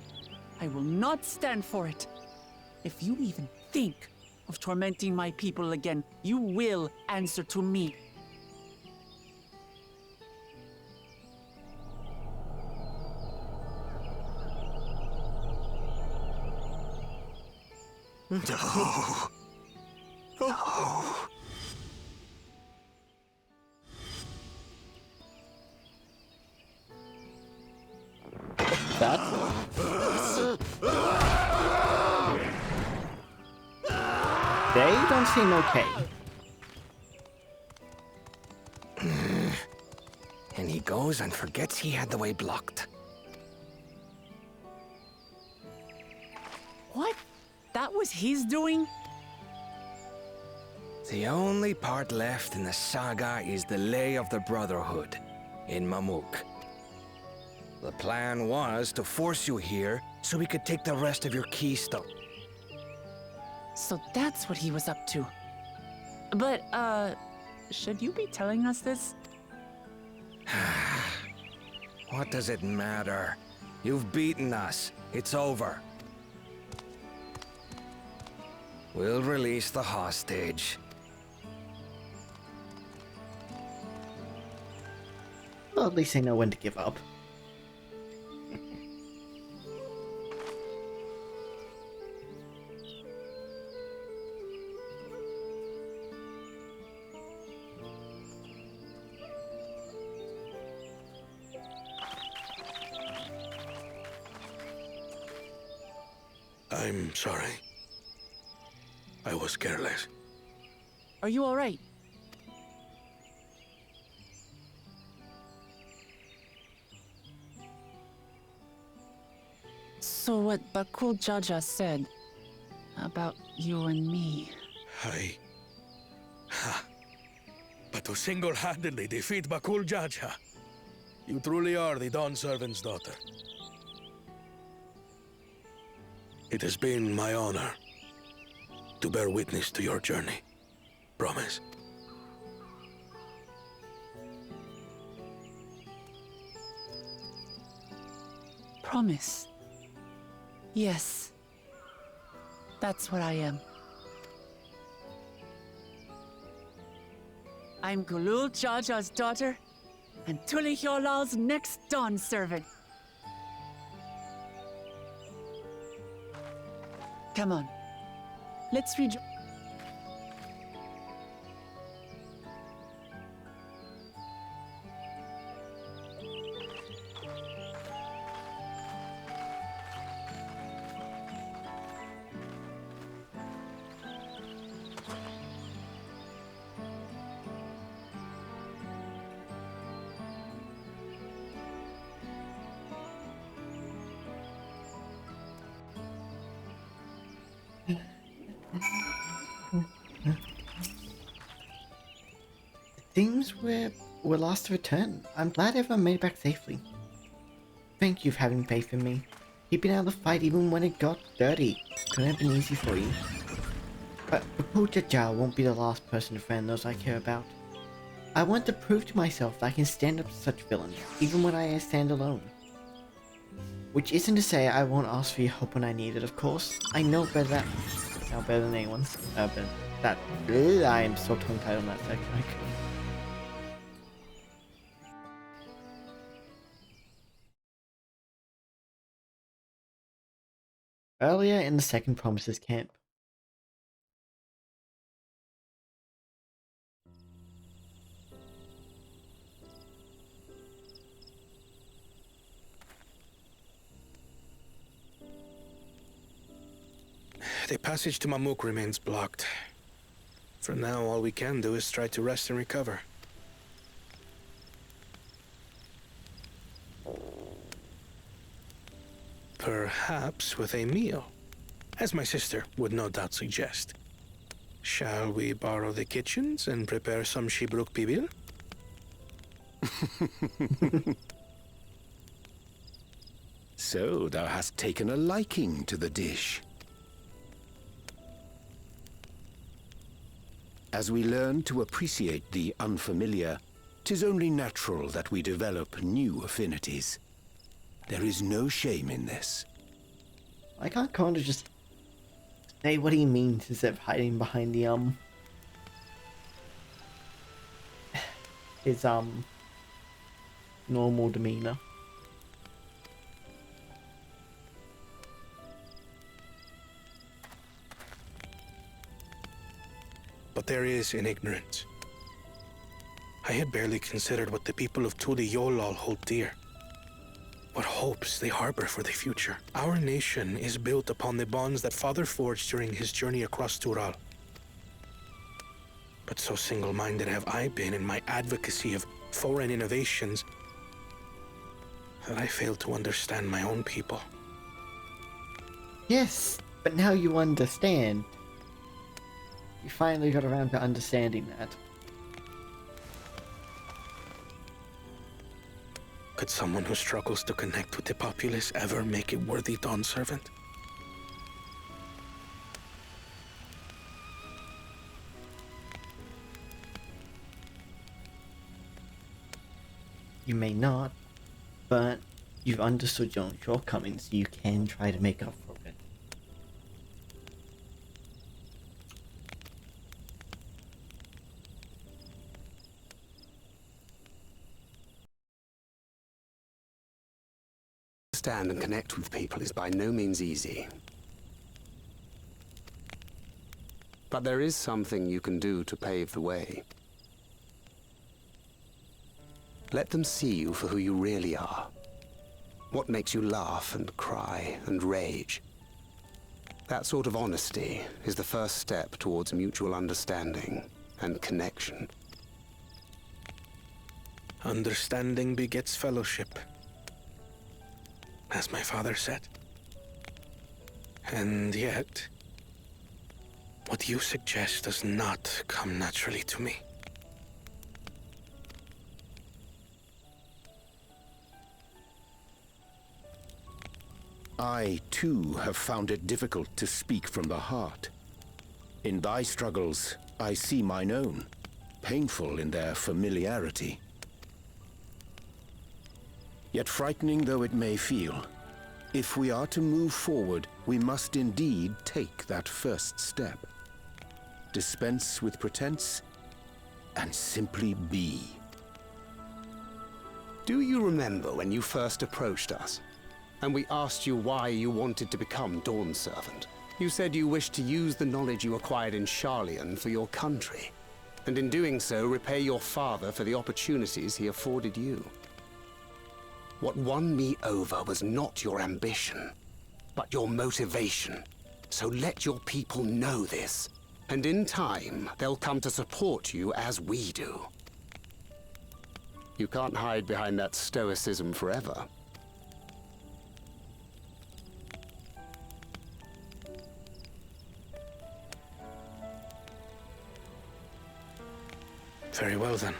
I will not stand for it. If you even think of tormenting my people again, you will answer to me. No. No. That? They don't seem okay. And he goes and forgets he had the way blocked. What? That was his doing? The only part left in the saga is the Lay of the Brotherhood in Mamuk. The plan was to force you here so we could take the rest of your keystone. So that's what he was up to. But, should you be telling us this? What does it matter? You've beaten us. It's over. We'll release the hostage. Well, at least they know when to give up. I'm sorry. I was careless. Are you alright? So what Bakul Jaja said about you and me... But to single-handedly defeat Bakul Jaja, you truly are the Dawn Servant's daughter. It has been my honor to bear witness to your journey. Promise. promise. Yes. That's what I am. I'm Gulul Jaja's daughter, and Tulihyolal's next dawn servant. Come on. Let's rejoin. Things were last to return. I'm glad everyone made it back safely. Thank you for having faith in me. Keeping out of the fight even when it got dirty. Couldn't have been easy for you. But Jaja won't be the last person to friend those I care about. I want to prove to myself that I can stand up to such villains, even when I stand alone. Which isn't to say I won't ask for your help when I need it, of course. I know better than anyone. I am so tongue-tied on that section. Earlier in the second Promises camp. The passage to Mamuk remains blocked. For now, all we can do is try to rest and recover. Perhaps with a meal, as my sister would no doubt suggest. Shall we borrow the kitchens and prepare some Shibruk Pibil? So thou hast taken a liking to the dish. As we learn to appreciate the unfamiliar, 'tis only natural that we develop new affinities. There is no shame in this. I can't Connor just say what he means instead of hiding behind the his normal demeanor. But there is in ignorance. I had barely considered what the people of Tuliyolal hold dear. What hopes they harbor for the future. Our nation is built upon the bonds that Father forged during his journey across Tural. But so single-minded have I been in my advocacy of foreign innovations that I failed to understand my own people. Yes, but now you understand. You finally got around to understanding that. Could someone who struggles to connect with the populace ever make a worthy dawn servant? You may not, but you've understood your own shortcomings, so you can try to make up for it. Understand and connect with people is by no means easy. But there is something you can do to pave the way. Let them see you for who you really are. What makes you laugh and cry and rage. That sort of honesty is the first step towards mutual understanding and connection. Understanding begets fellowship, as my father said. And yet, what you suggest does not come naturally to me. I, too, have found it difficult to speak from the heart. In thy struggles, I see mine own, painful in their familiarity. Yet frightening though it may feel, If we are to move forward, we must indeed take that first step. Dispense with pretense and simply be. Do you remember when you first approached us, and we asked you why you wanted to become Dawn Servant? You said you wished to use the knowledge you acquired in Sharlayan for your country, and in doing so repay your father for the opportunities he afforded you. What won me over was not your ambition, but your motivation. So let your people know this, and in time, they'll come to support you as we do. You can't hide behind that stoicism forever. Very well then.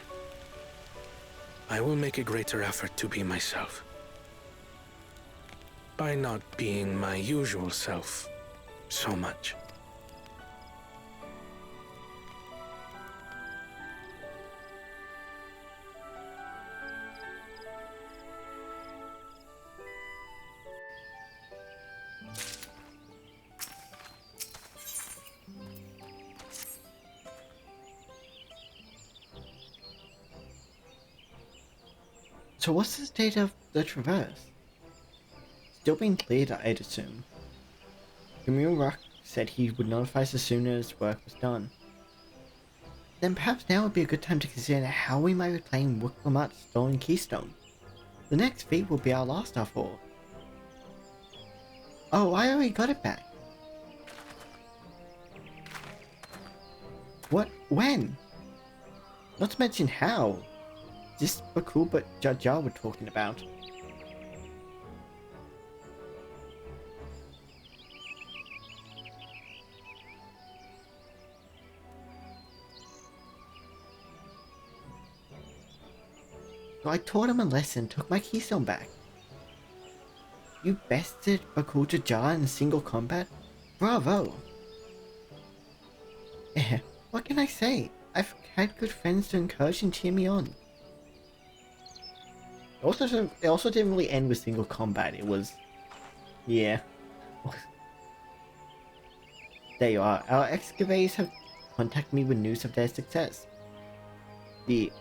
I will make a greater effort to be myself. By not being my usual self so much. So what's the state of the Traverse? Still being cleared, I'd assume. Camille Rock said he would notify us as soon as work was done. Then perhaps now would be a good time to consider how we might reclaim Wicklamat's stolen keystone. The next feat will be our last of all. Oh, I already got it back. What? When? Not to mention how. This Bakul but Jar Jar we're talking about. So I taught him a lesson, took my keystone back. You bested Bakul Jar Jar in single combat? Bravo! What can I say? I've had good friends to encourage and cheer me on. It also didn't really end with single combat. It was, yeah. There you are. Our excavators have contacted me with news of their success. The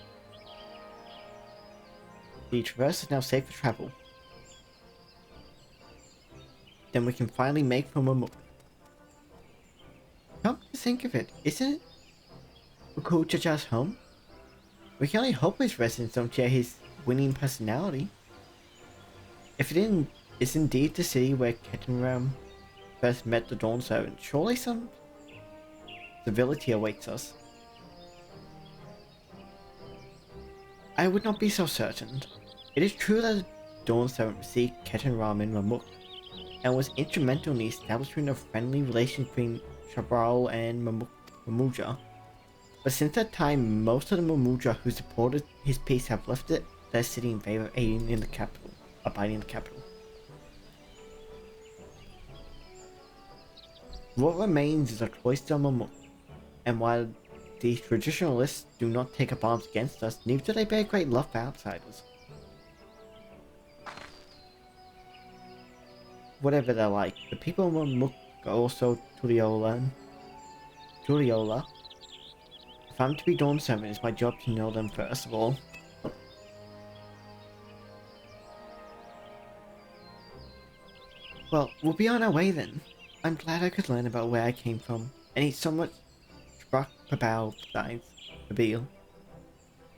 Traverse is now safe for travel. Then we can finally make for Mamuk. Come to think of it, isn't it Bakul Jar Jar's home? We can only hope his residents don't share his winning personality. If it is indeed the city where Ketenram first met the Dawn Servant, surely some civility awaits us. I would not be so certain. It is true that the Dawn Servant received Ketenram in Mamuk, and was instrumental in the establishment of friendly relations between Shabral and Mamuja. But since that time, most of the Mamuja who supported his peace have left their city in favor of abiding in the capital. What remains is a cloister Mamuk, and while the traditionalists do not take up arms against us, neither do they bear great love for outsiders. Whatever they're like, the people of Mamuk are also Tuliola. If I'm to be Dawn Servant, it's my job to know them first of all. Well, we'll be on our way then. I'm glad I could learn about where I came from, and eat so much Babil.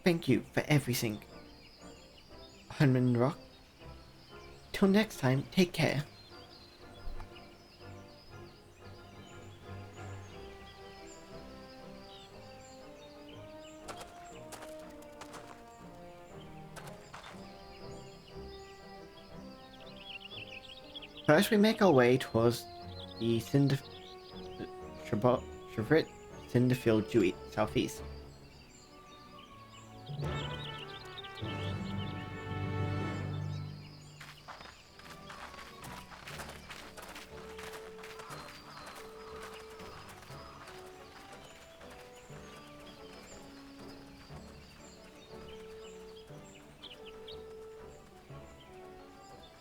Thank you for everything, Hunman Rock. Till next time, take care. First, we make our way towards the Shavrit Cinderfield due southeast.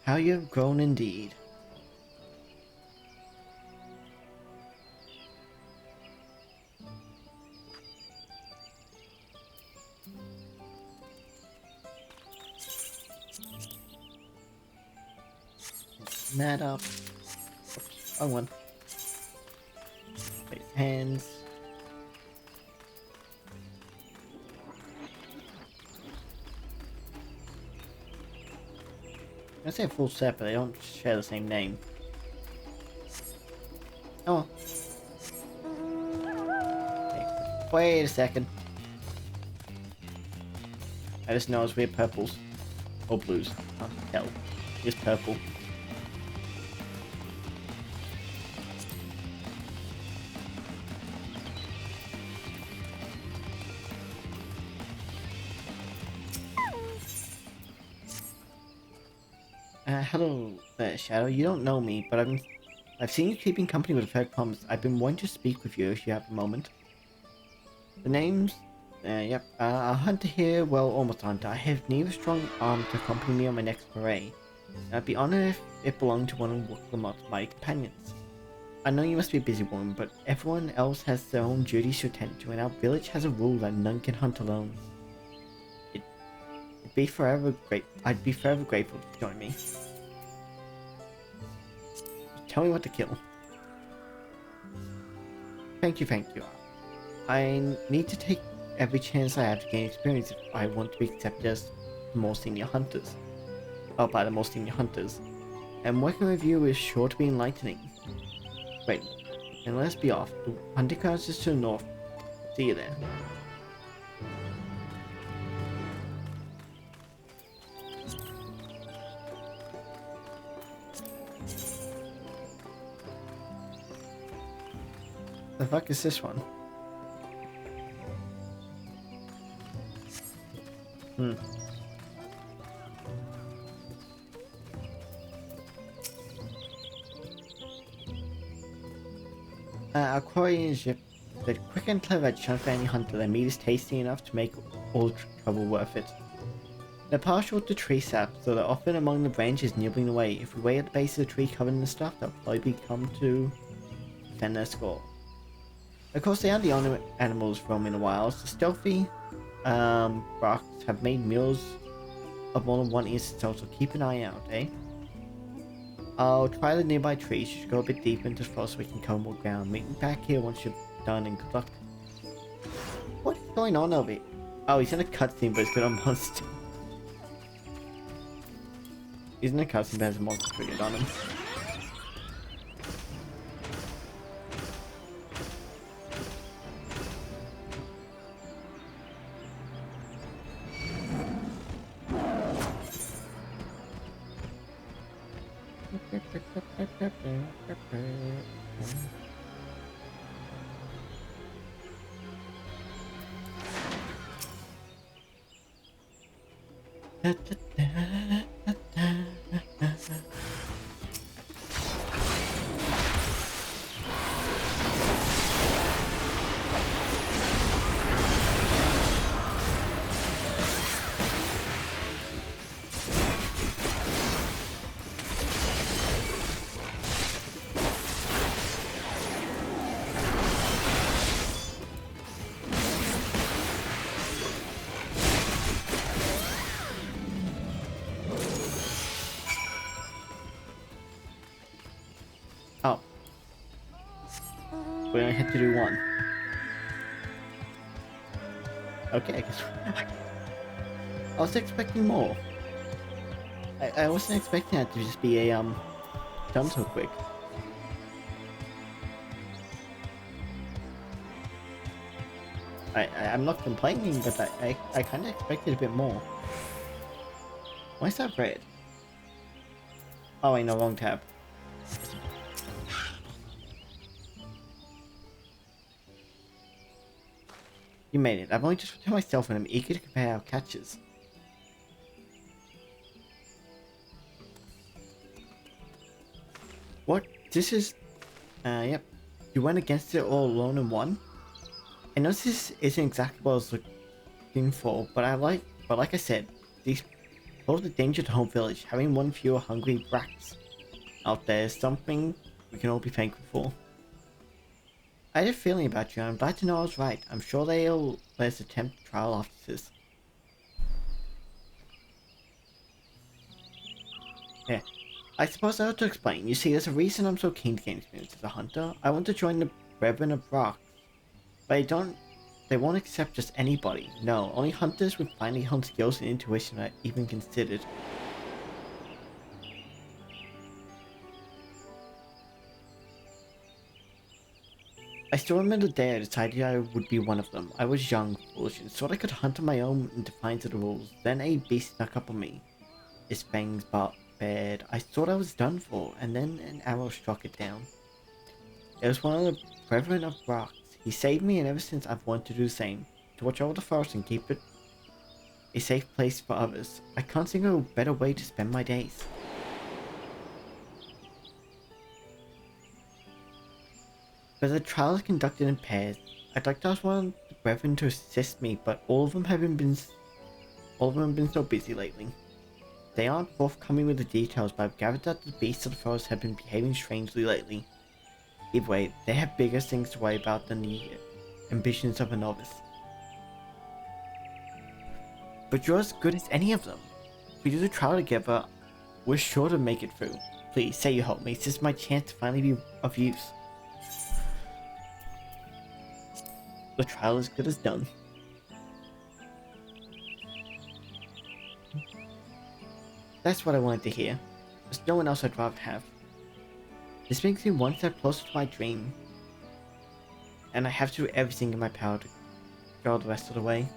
How you have grown indeed. that up. Oops, wrong one. Wait, hands. I say full set, but they don't share the same name. Oh. Okay. Wait a second. I just noticed weird purples. Or blues. Can't tell. Just purple. Hello, Shadow. You don't know me, but I've seen you keeping company with Fed Promise. I've been wanting to speak with you if you have a moment. The name's... yep. A hunter here, well, almost a hunter. I have neither strong arm to accompany me on my next foray. I'd be honored if it belonged to one of my companions. I know you must be a busy woman, but everyone else has their own duties to attend to, and our village has a rule that none can hunt alone. I'd be forever grateful to join me. Tell me what to kill. Thank you. I need to take every chance I have to gain experience if I want to be accepted as the more senior hunters. By the more senior hunters. And working with you is sure to be enlightening. Great. Then let's be off. The hunting grounds is to the north. See you there. The fuck is this one? Our quarry is the quick and clever chunk for any hunter. Their meat is tasty enough to make all trouble worth it. They're partial to tree sap, so they're often among the branches nibbling away. If we wait at the base of the tree covered in the stuff, they'll probably come to defend their score. Of course, they are the only animals roaming the wilds. The stealthy rocks have made meals of more than one instance, so keep an eye out, eh? I'll try the nearby trees. You should go a bit deeper into the forest so we can cover more ground. Meet me back here once you're done, and good luck. What's going on over here? Oh, he's in a cutscene, but it's got a monster. He's in a cutscene, but has a monster triggered on him. Oh. We only had to do one. Okay, I guess. I was expecting more. I wasn't expecting that to just be a done so quick. I'm not complaining, but I kind of expected a bit more. Why is that red? Oh, I know, wrong tab. You made it. I've only just returned myself and I'm eager to compare our catches. What? This is... yep. You went against it all alone and won? I know this isn't exactly what I was looking for, but like I said, these pose a danger to home village. Having one fewer hungry brats out there is something we can all be thankful for. I had a feeling about you, and I'm glad to know I was right. I'm sure they'll let us attempt trial officers. Yeah. I suppose I ought to explain. You see, there's a reason I'm so keen to gain experience as a hunter. I want to join the Brethren of Rocks. But they won't accept just anybody. No, only hunters with finely honed skills and intuition are even considered. I still remember the day I decided I would be one of them. I was young, foolish, and thought I could hunt on my own in defiance of the rules. Then a beast snuck up on me. Its fangs bared. I thought I was done for, and then an arrow struck it down. It was one of the Brethren of Rocks. He saved me, and ever since I've wanted to do the same. To watch over the forest and keep it a safe place for others. I can't think of a better way to spend my days. But the trial is conducted in pairs. I'd like to ask one of the brethren to assist me, but all of them have been so busy lately. They aren't forthcoming with the details, but I've gathered that the beasts of the forest have been behaving strangely lately. Either way, they have bigger things to worry about than the ambitions of a novice. But you're as good as any of them. If we do the trial together, we're sure to make it through. Please, say you help me. This is my chance to finally be of use. The trial is good as done. That's what I wanted to hear. There's no one else I'd rather have. This makes me one step closer to my dream. And I have to do everything in my power to go the rest of the way.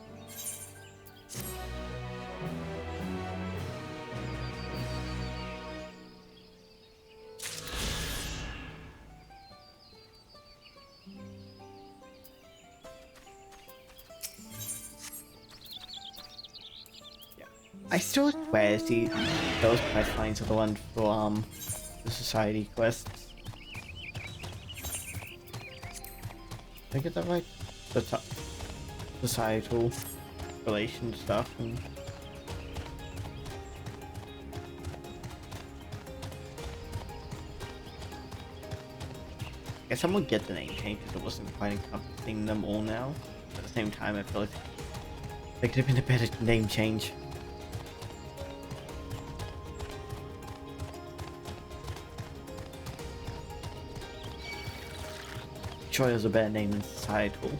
I still swear those quest lines are the ones for the society quests. Did I get that right? The societal relation stuff and I guess I'm gonna get the name change because it wasn't quite encompassing them all now. At the same time, I feel like there could have been a better name change. Sure, there's a better name than societal.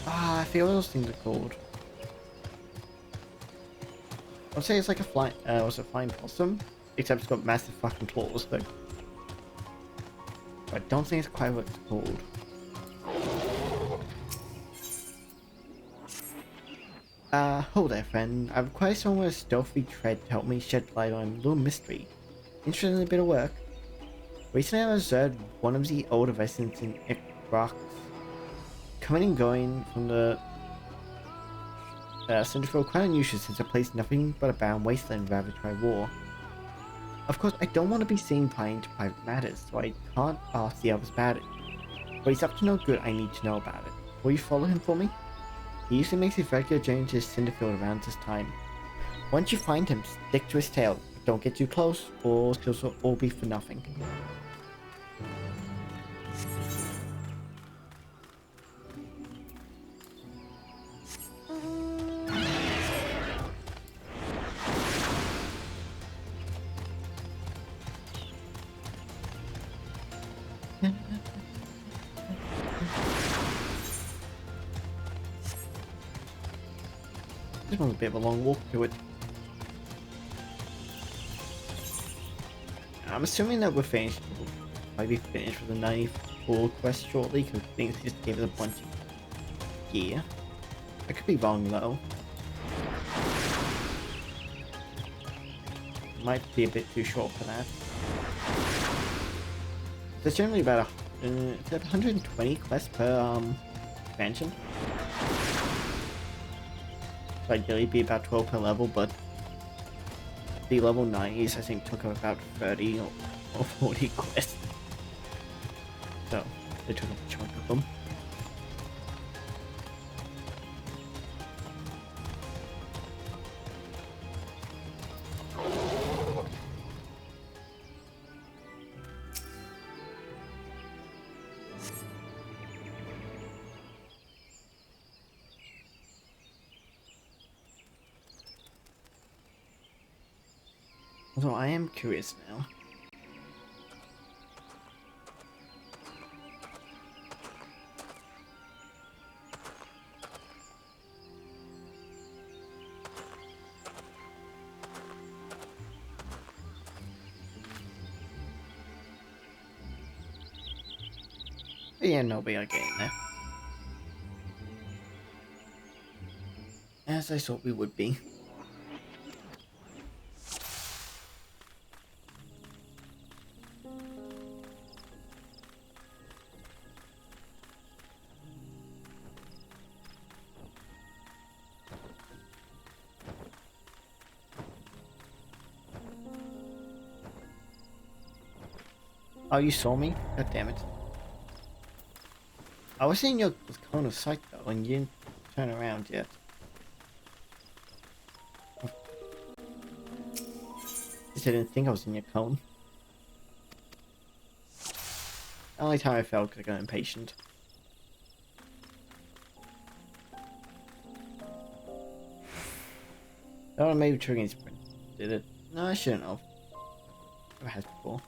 I forget what those things are called. I'd say it's like a flying possum, except it's got massive fucking claws, though. But I don't think it's quite what it's called. Hold there, friend. I require someone with a stealthy tread to help me shed light on a little mystery. Interested in a bit of work? Recently I observed one of the older residents in Rocks coming and going from the Cinderfield, quite unusual since the place is nothing but a barren wasteland ravaged by war. Of course, I don't want to be seen prying into private matters, so I can't ask the others about it. But he's up to no good, I need to know about it. Will you follow him for me? He usually makes his regular journey to Cinderfield around this time. Once you find him, stick to his tail. Don't get too close, or this will all be for nothing. This one's a bit of a long walk to it. I'm assuming that we're finished. We'll probably be finished with the 94 quest shortly, because things just gave us a bunch of gear. I could be wrong though. Might be a bit too short for that. There's generally about 120 quests per expansion. So ideally be about 12 per level, but the level 90s I think took up about 30 or 40 quests. So they took up a chunk of them. Although I am curious now. But yeah, no, we are getting there. As I thought we would be. Oh, you saw me? God damn it. I was in your cone of sight though, and you didn't turn around yet. I didn't think I was in your cone. The only time I fell because I got impatient. Oh, maybe triggering sprint. Did it? No, I shouldn't have. Never has before.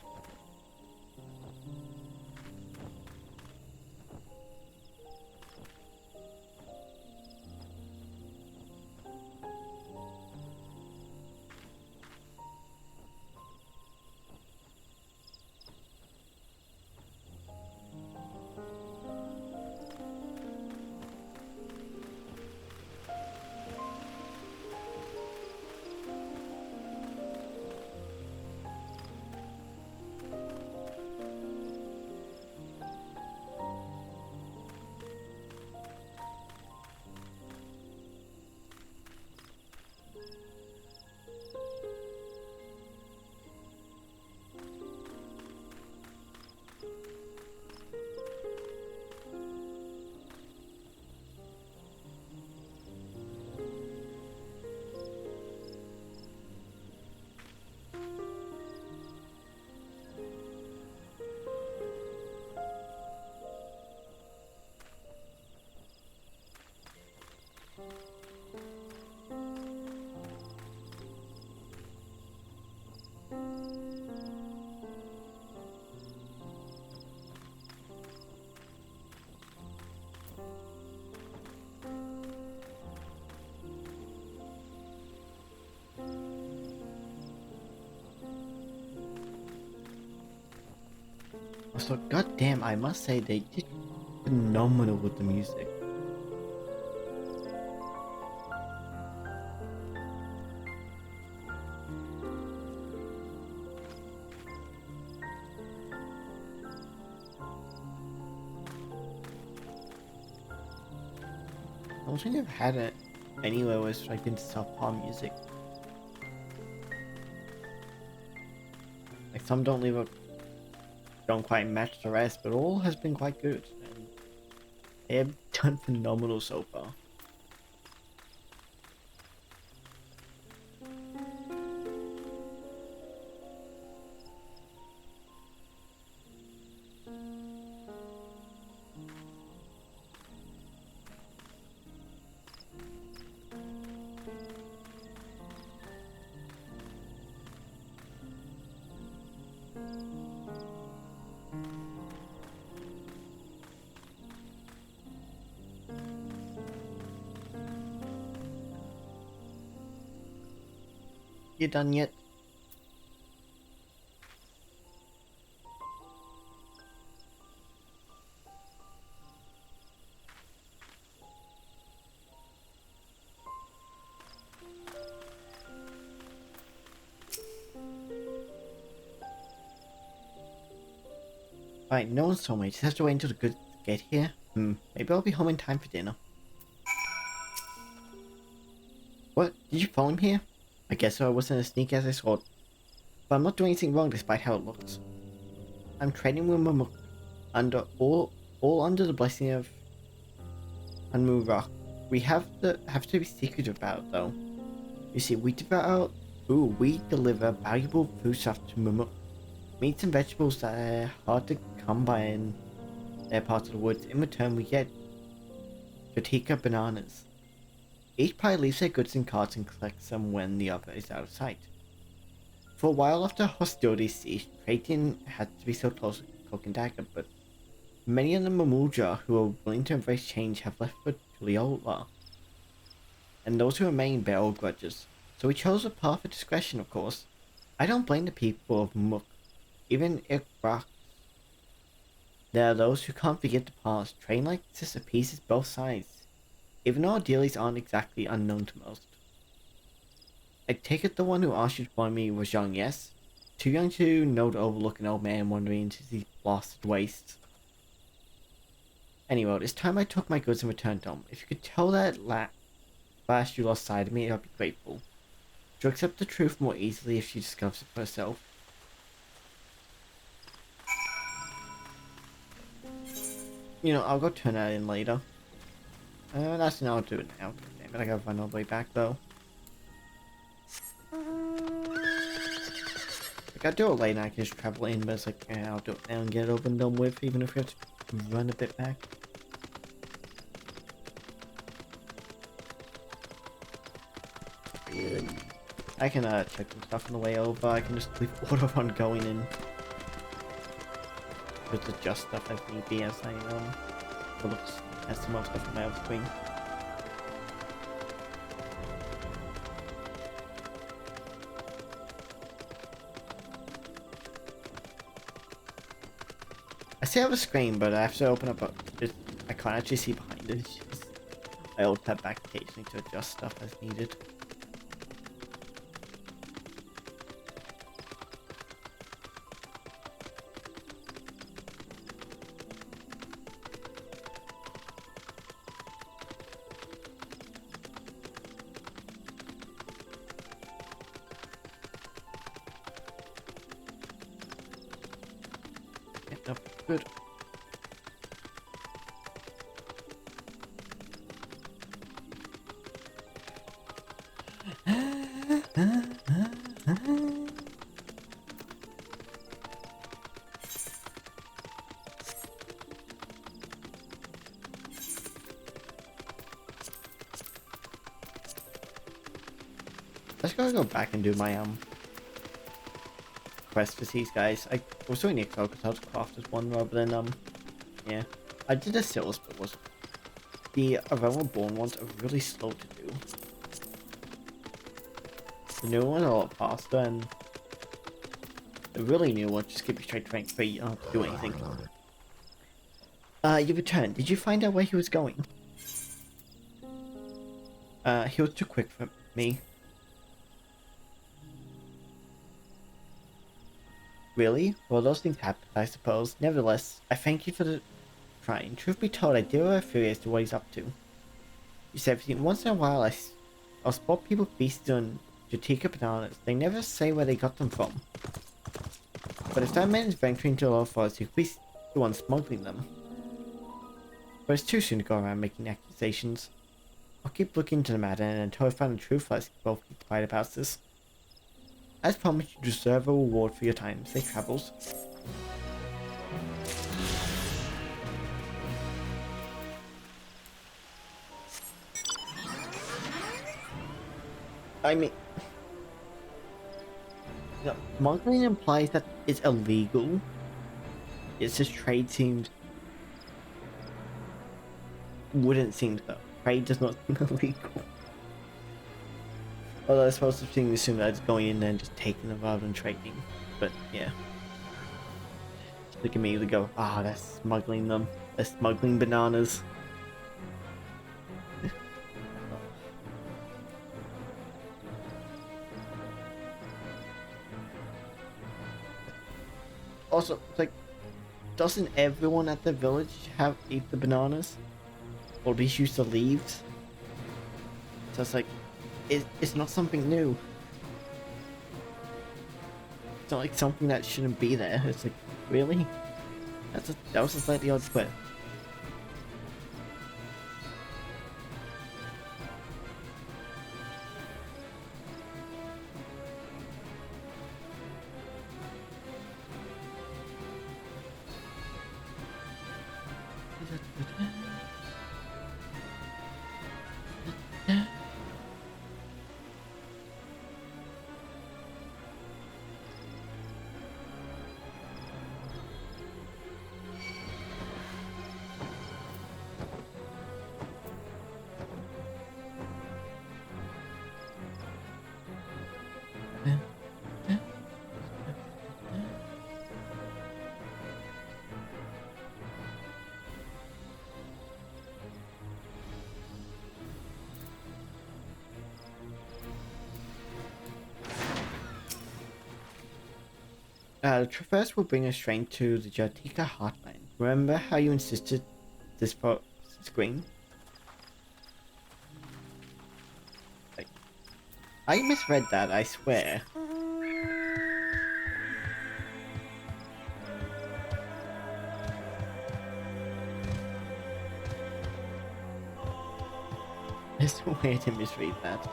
So goddamn, I must say they did phenomenal with the music. I don't think I've had it anywhere where it's like in subpar music. Like some don't quite match the rest, but all has been quite good. And they have done phenomenal so far. You done yet? Right, no one's told me. Just have to wait until the goods get here. Maybe I'll be home in time for dinner. What? Did you follow him here? I guess so. I wasn't as sneaky as I thought. But I'm not doing anything wrong despite how it looks. I'm trading with Mamuk under all under the blessing of Unmu Rock. We have to be secretive about it though. You see, we deliver valuable foodstuff to Mamuk. Meats and vegetables that are hard to come by in their part of the woods. In return, we get Jatika bananas. Each party leaves their goods in carts and collects them when the other is out of sight. For a while after hostilities ceased, trading had to be so close with Cloak and Dagger, but many of the Mamuja who are willing to embrace change have left for Tuliola, and those who remain bear old grudges. So we chose a path of discretion, of course. I don't blame the people of Mook, even Ikrak. There are those who can't forget the past. Train like this appeases both sides, even though our dealies aren't exactly unknown to most. I take it the one who asked you to join me was young, yes? Too young to know to overlook an old man wandering into these blasted wastes. Anyway, it's time I took my goods and returned home. If you could tell that last you lost sight of me, I'd be grateful. She'll accept the truth more easily if she discovers it for herself. You know, I'll go turn that in later. That's not, I'll do it now. Damn it, I gotta run all the way back though. Like, I'll do it later, I can just travel in, but it's like, yeah, I'll do it now and get it over and done with, even if we have to run a bit back. I can check some stuff on the way over, I can just leave order on going in. Just adjust stuff as need be as I look at some more stuff on my other screen. I say I have a screen, but I have to open up I can't actually see behind it. I will tap back occasionally to adjust stuff as needed. Good. Let's go back and do my quest with these guys. I was doing the Excel because I was crafted one rather than yeah. I did the Sills, but was the Aurora Born ones are really slow to do. The new ones are a lot faster, and the really new ones just give you straight rank 3, you don't have to do anything. You returned. Did you find out where he was going? He was too quick for me. Really? Well, those things happen, I suppose. Nevertheless, I thank you for the trying. Truth be told, I do have a theory as to what he's up to. You said everything. Once in a while, I'll spot people feasting on Jatika bananas. They never say where they got them from. But if that man is venturing to the forest, he could be the one smuggling them. But it's too soon to go around making accusations. I'll keep looking into the matter, and until I find the truth, let's both keep quiet about this. As promised, you deserve a reward for your time. Safe travels. I mean, you know, smuggling implies that it's illegal. It's just trade seems wouldn't seem so. Trade does not seem illegal. Although I suppose the thing assume that it's going in there and just taking them rather than trading. But yeah. Look at me, they go, ah, they're smuggling them. They're smuggling bananas. Also, like, doesn't everyone at the village eat the bananas? Or at least use the leaves? So it's like, it's not something new. It's not like something that shouldn't be there. It's like, really? That was a slightly odd twist. The traverse will bring us straight to the Jatika heartland. Remember how you insisted this for screen? I misread that, I swear. I swear to misread that.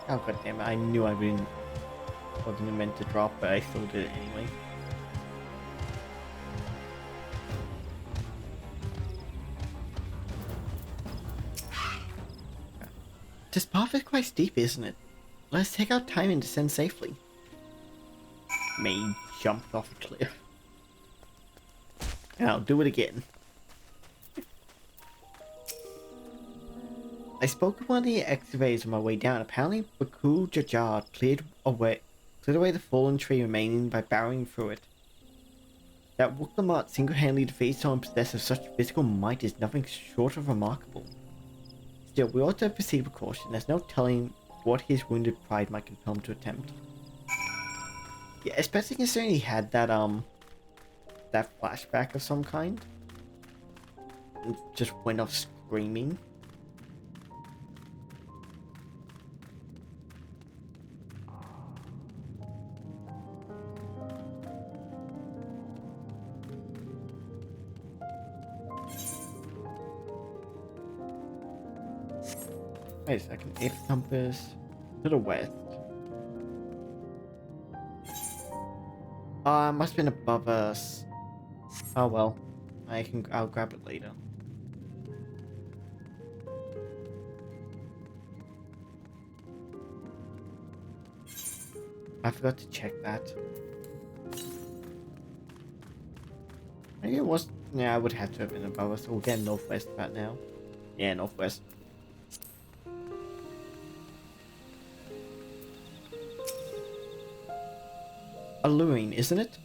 Oh goddammit, I knew I wasn't meant to drop, but I still did it anyway. This path is quite steep, isn't it? Let's take our time and descend safely. Me jumped off a cliff. And I'll do it again. I spoke with one of the excavators on my way down. Apparently, Baku Jajar cleared away the fallen tree remaining by barreling through it. That Wooklamat single-handedly defeats someone possessed of such physical might is nothing short of remarkable. Still, we ought to proceed with caution. There's no telling what his wounded pride might compel him to attempt. Yeah, especially considering he had that that flashback of some kind. And just went off screaming. Wait a second, if compass to the west. Must have been above us. Oh well, I'll grab it later. I forgot to check that. Maybe it was. Yeah, I would have to have been above us. We'll get northwest about now. Yeah, northwest. Alluring, isn't it?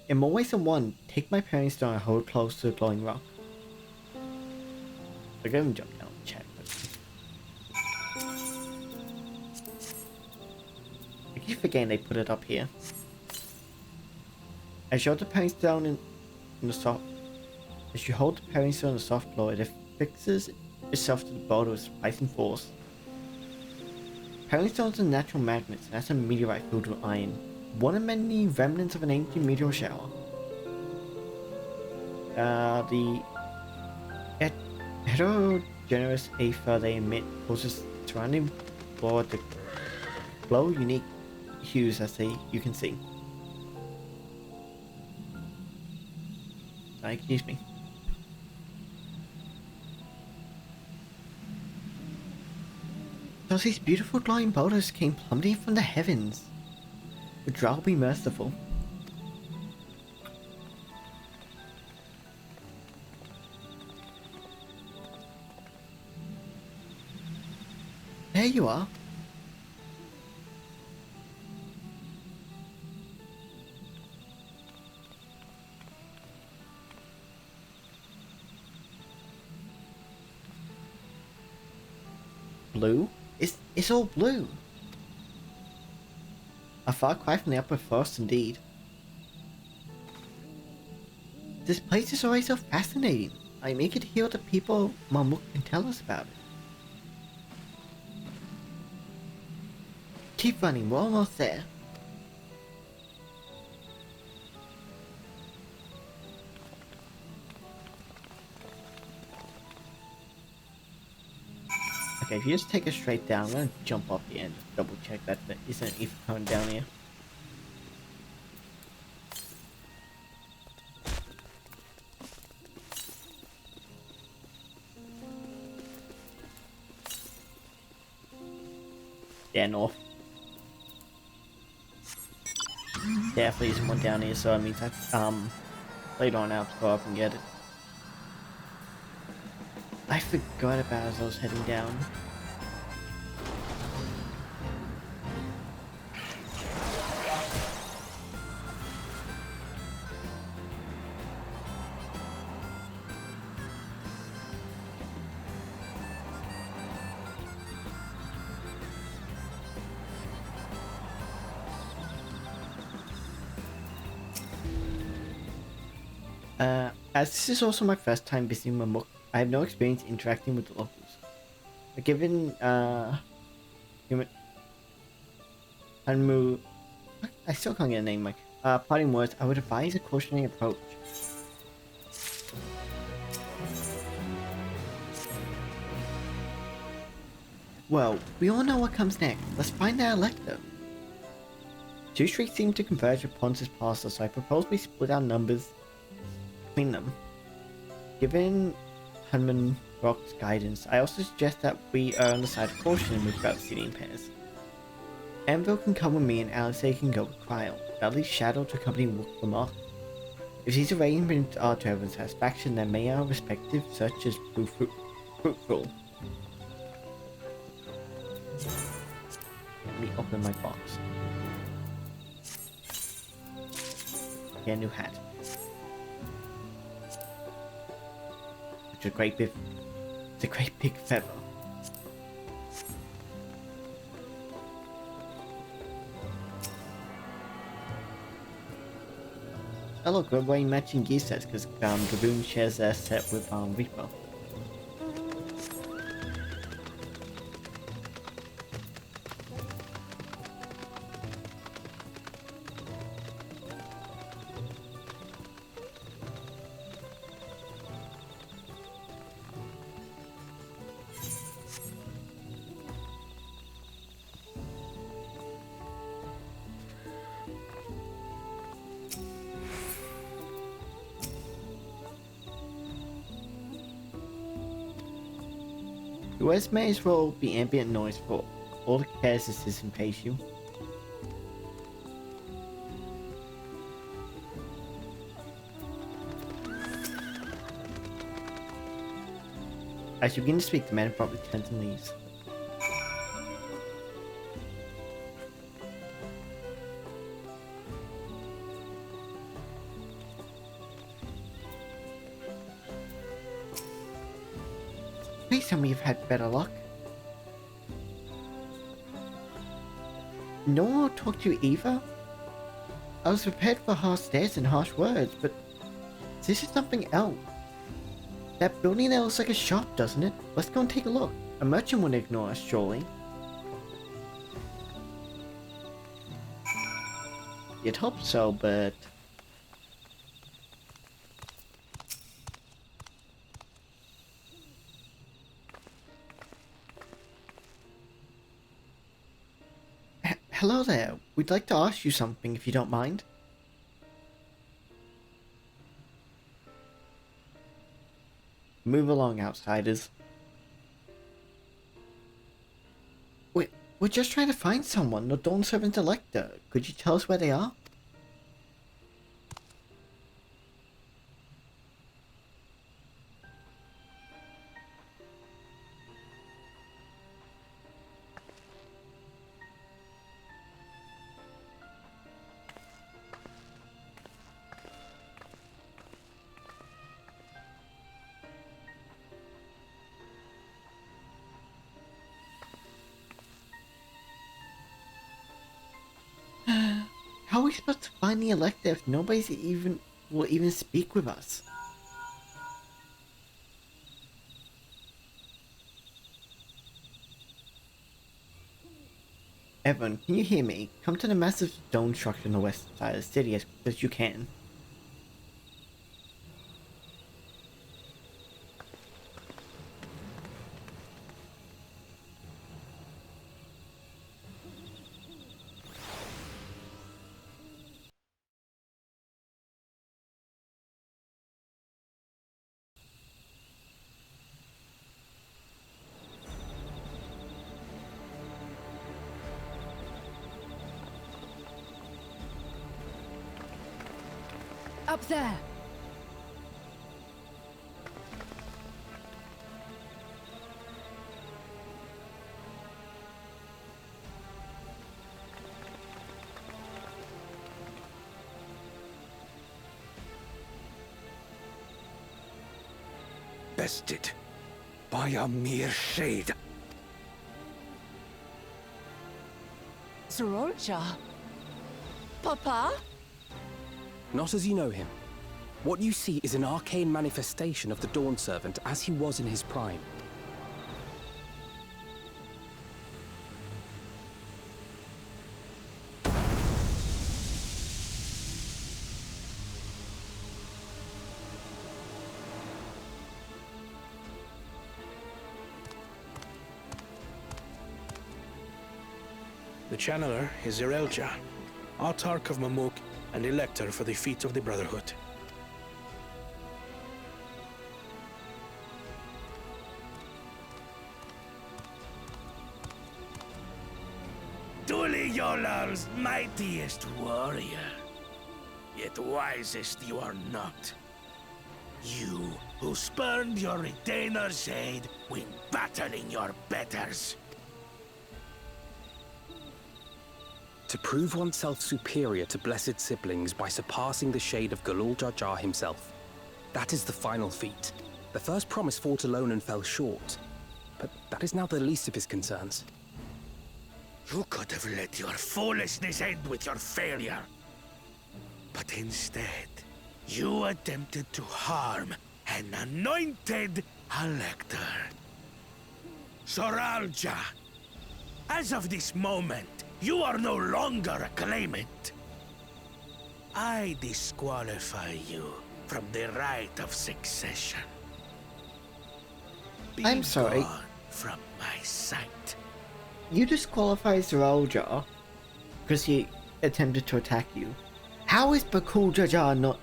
In more ways than one, take my parents stone and hold close to the glowing rock. I'll go and jump down and check. I keep forgetting they put it up here. As you hold the parent stone in the soft, as you hold the parent stone in the soft floor, it affixes itself to the boulder with surprising force. Parent stones are natural magnets, and that's a meteorite filled with iron. One of many remnants of an ancient meteor shower. The heterogeneous aether they emit causes the surrounding floor to glow unique hues as you can see. Excuse me. So these beautiful glowing boulders came plummeting from the heavens. Would Drow be merciful? There you are. Blue? It's all blue. A far cry from the upper forest indeed. This place is always so fascinating. I make it hear what the people Mamuk can tell us about it. Keep running, we're almost there. Okay, if you just take it straight down, I'm gonna jump off the end, double check that there isn't an ether current down here. Yeah, north. Definitely isn't one down here, so that means I later on I'll have to go up and get it. I forgot about as I was heading down. As this is also my first time visiting Mamuk, I have no experience interacting with the locals. Given, human... Hanmu... I still can't get a name, like, parting words, I would advise a cautionary approach. Well, we all know what comes next. Let's find our elector. Two streets seem to converge upon this parcel, so I propose we split our numbers between them. Given Hunman Rock's guidance, I also suggest that we are on the side of caution and move about the city in pairs. Anvil can come with me and Alistair can go with Cryle. At least Shadow to accompany Lamar. If these arrangements are to everyone's satisfaction, then may our respective searches prove fruitful. Let me open my box. Get a new hat. It's a great big feather. Oh look, we're wearing matching gear sets because Dragoon shares their set with Reaper. Yours may as well be ambient noise for all the cares the citizen pays you. As you begin to speak, the man abruptly turns and leaves. Please tell me you've had better luck. No one will talk to you either? I was prepared for harsh stares and harsh words, but this is something else. That building there looks like a shop, doesn't it? Let's go and take a look. A merchant wouldn't ignore us, surely. You'd hope so, but... Hello there. We'd like to ask you something, if you don't mind. Move along, outsiders. We're just trying to find someone, the Dawn Servant Elector. Could you tell us where they are? How are we supposed to find the Elector if nobody's will even speak with us? Everyone, can you hear me? Come to the massive stone structure on the west side of the city as quick as you can. Up there! Bested by a mere shade. Sorolja? Papa? Not as you know him. What you see is an arcane manifestation of the Dawn Servant as he was in his prime. The Channeler is Zerelja, Autarch of Mamuk and Elector for the feet of the Brotherhood. Yolal's mightiest warrior, yet wisest you are not. You, who spurned your retainer's aid when battling your betters. To prove oneself superior to blessed siblings by surpassing the shade of Galul Jar Jar himself. That is the final feat. The first promise fought alone and fell short. But that is now the least of his concerns. You could have let your foolishness end with your failure. But instead, you attempted to harm an anointed elector. Soralja, as of this moment, you are no longer a claimant. I disqualify you from the right of succession. I'm sorry. Gone from my sight. You disqualify Zeralja because he attempted to attack you. How is Bakul Jajar not?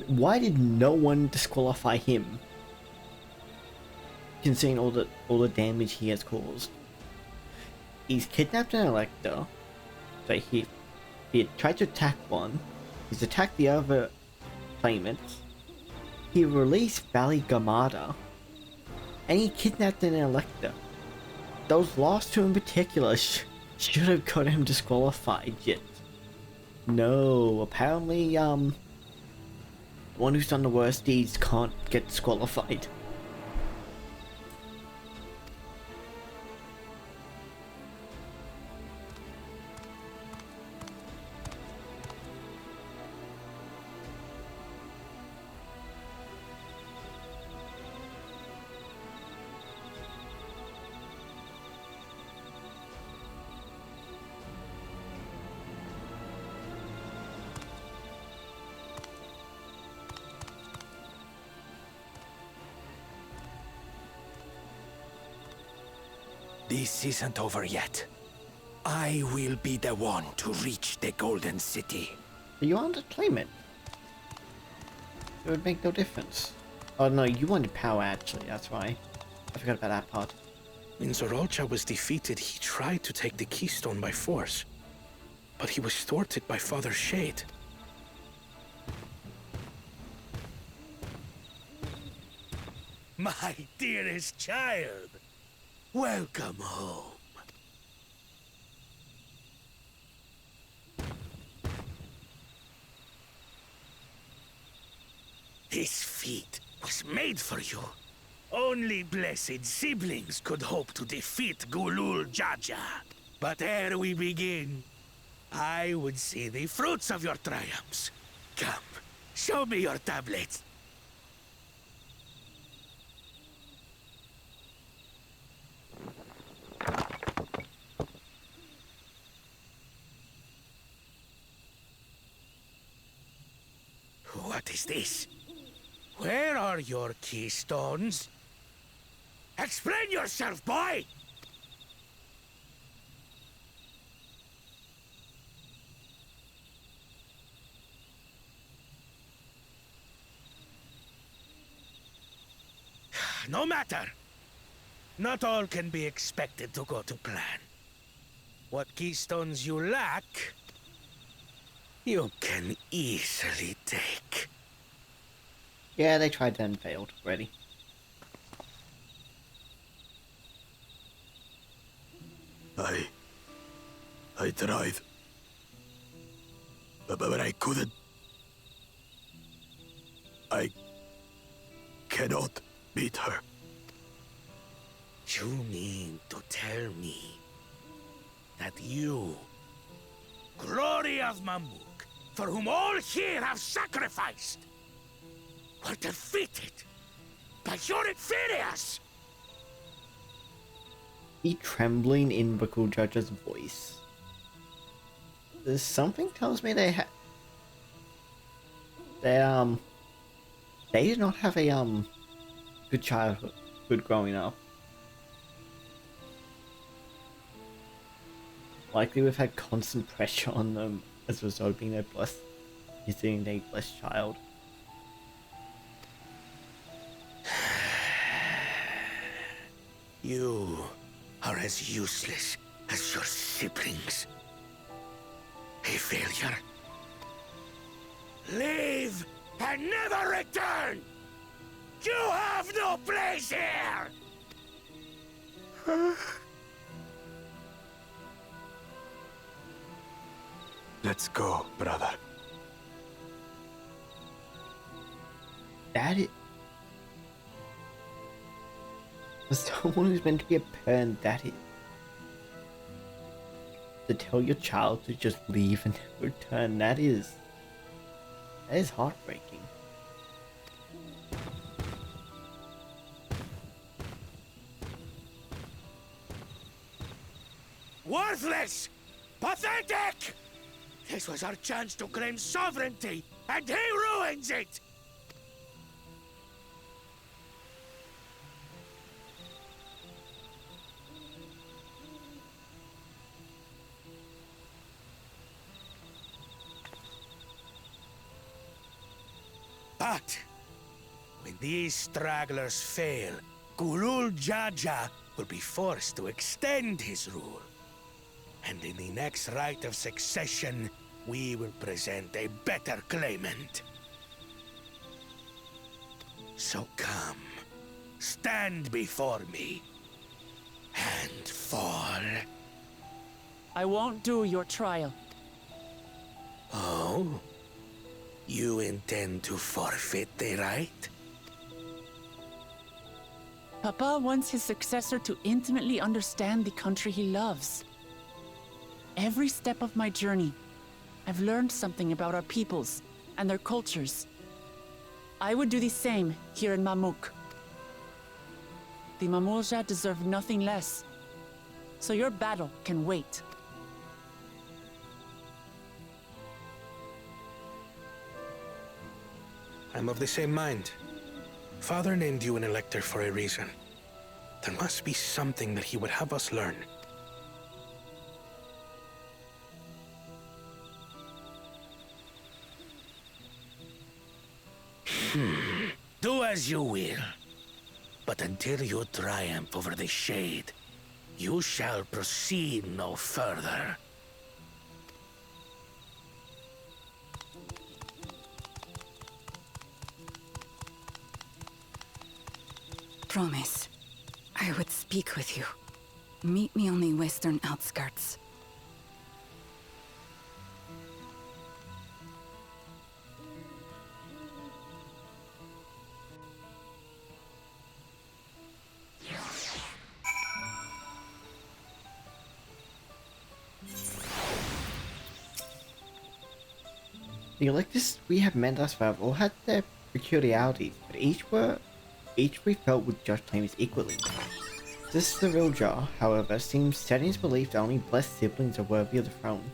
Why did no one disqualify him? Considering all the damage he has caused. He's kidnapped an Elector. So he had tried to attack one. He's attacked the other claimants. He released Valley Gamada. And he kidnapped an Elector. Those last two in particular should have got him disqualified, yet no, apparently the one who's done the worst deeds can't get disqualified. This isn't over yet. I will be the one to reach the Golden City. You want to claim it? It would make no difference. Oh no, you wanted power actually, that's why. I forgot about that part. When Zoralcha was defeated, he tried to take the Keystone by force. But he was thwarted by Father Shade. My dearest child, welcome home. This feat was made for you. Only blessed siblings could hope to defeat Gulul Jaja. But ere we begin, I would see the fruits of your triumphs. Come, show me your tablets. What is this? Where are your keystones? Explain yourself, boy! No matter. Not all can be expected to go to plan. What keystones you lack, you can easily take. Yeah, they tried that and failed already. I tried. But I couldn't. I cannot beat her. You mean to tell me that you, glory of Mamuk, for whom all here have sacrificed, were defeated by your inferiors. The trembling in Bakuljaja's voice. There's something tells me they did not have a good childhood, good growing up. Likely we've had constant pressure on them as a result of being a blessed child. You are as useless as your siblings. A failure. Leave and never return! You have no place here! Let's go, brother. That is... For someone who's meant to be a parent, that is... To tell your child to just leave and never return, that is heartbreaking. Worthless! Pathetic! This was our chance to claim sovereignty, and he ruins it! But when these stragglers fail, Gulul Jaja will be forced to extend his rule. And in the next rite of succession, we will present a better claimant. So come, stand before me, and fall. I won't do your trial. Oh? You intend to forfeit the right? Papa wants his successor to intimately understand the country he loves. Every step of my journey, I've learned something about our peoples and their cultures. I would do the same here in Mamuk. The Mamulja deserve nothing less, so your battle can wait. I'm of the same mind. Father named you an elector for a reason. There must be something that he would have us learn. Do as you will. But until you triumph over the Shade, you shall proceed no further. Promise. I would speak with you. Meet me on the western outskirts. The electors we have met thus far all had their peculiarities, but each we felt would judge claims equally. This Civiljar, however, seems set in his belief that only blessed siblings are worthy of the throne.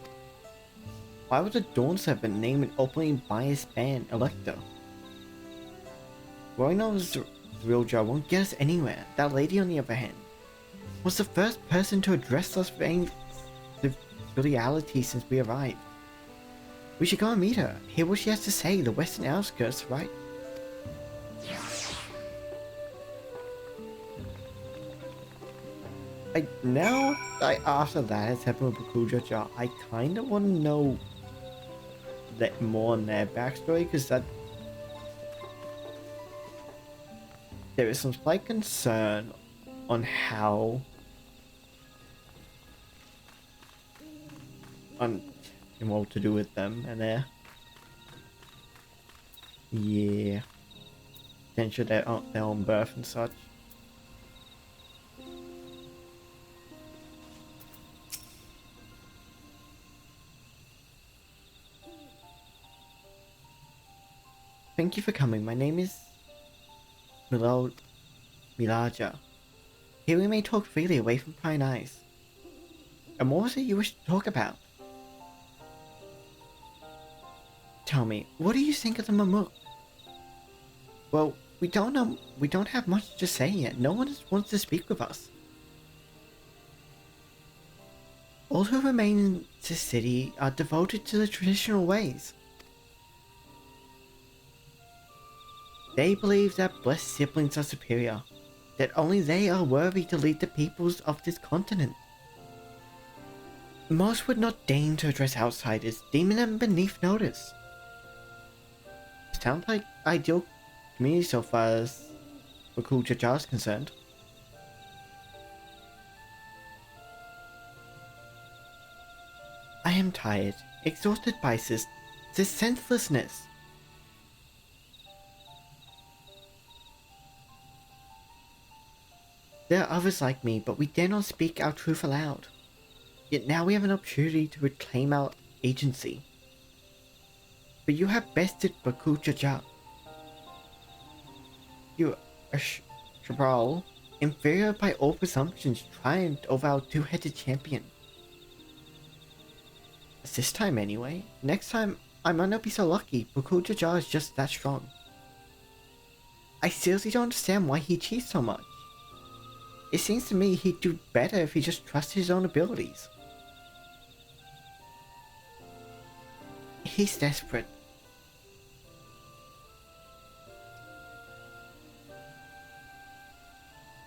Why would a Dawn Servant name an openly biased man Elector? Growing up as Civiljar won't get us anywhere. That lady, on the other hand, was the first person to address us with civility since we arrived. We should go and meet her, hear what she has to say. The western outskirts, right? After that has happened with Bakuja, I kind of want to know that more on their backstory, because that there is some slight concern on how and what to do with them and their potential their own birth and such. Thank you for coming. My name is Milaja. Here we may talk freely away from prying eyes. And what was it you wish to talk about? Tell me, what do you think of the Mamuk? Well, we don't know. We don't have much to say yet. No one wants to speak with us. All who remain in the city are devoted to the traditional ways. They believe that blessed siblings are superior, that only they are worthy to lead the peoples of this continent. Most would not deign to address outsiders, deeming them beneath notice. Sounds like ideal community so far as Bakul Jajar is concerned. I am tired, exhausted by this senselessness. There are others like me, but we dare not speak our truth aloud. Yet now we have an opportunity to reclaim our agency. But you have bested Bakul Jajar. You, Shabral, inferior by all presumptions, triumphed over our two-headed champion. This time anyway. Next time, I might not be so lucky. Bakul Jajar is just that strong. I seriously don't understand why he cheats so much. It seems to me he'd do better if he just trusted his own abilities. He's desperate.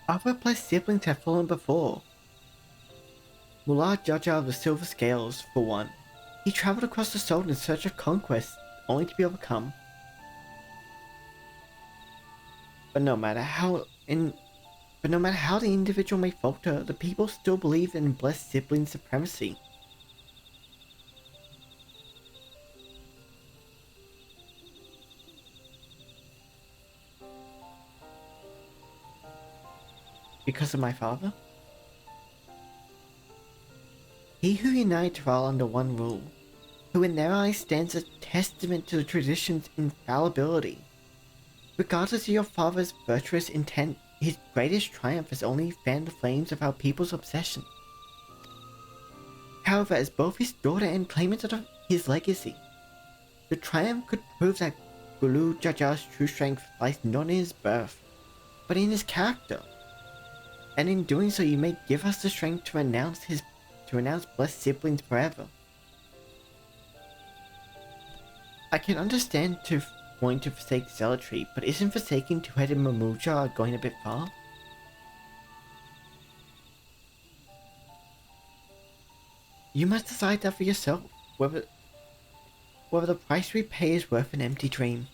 Other blessed siblings have fallen before. Mullah Jaja of the Silver Scales, for one. He traveled across the sword in search of conquest, only to be overcome. But no matter how the individual may falter, the people still believe in blessed sibling supremacy. Because of my father? He who unites all under one rule, who in their eyes stands a testament to the tradition's infallibility. Regardless of your father's virtuous intent, his greatest triumph has only fanned the flames of our people's obsession. However, as both his daughter and claimant of his legacy, the triumph could prove that Gulu Jajar's true strength lies not in his birth, but in his character. And in doing so, you may give us the strength to renounce blessed siblings forever. I can understand wanting to forsake zealotry, but isn't forsaking two-headed Mamuja going a bit far? You must decide that for yourself, whether the price we pay is worth an empty dream.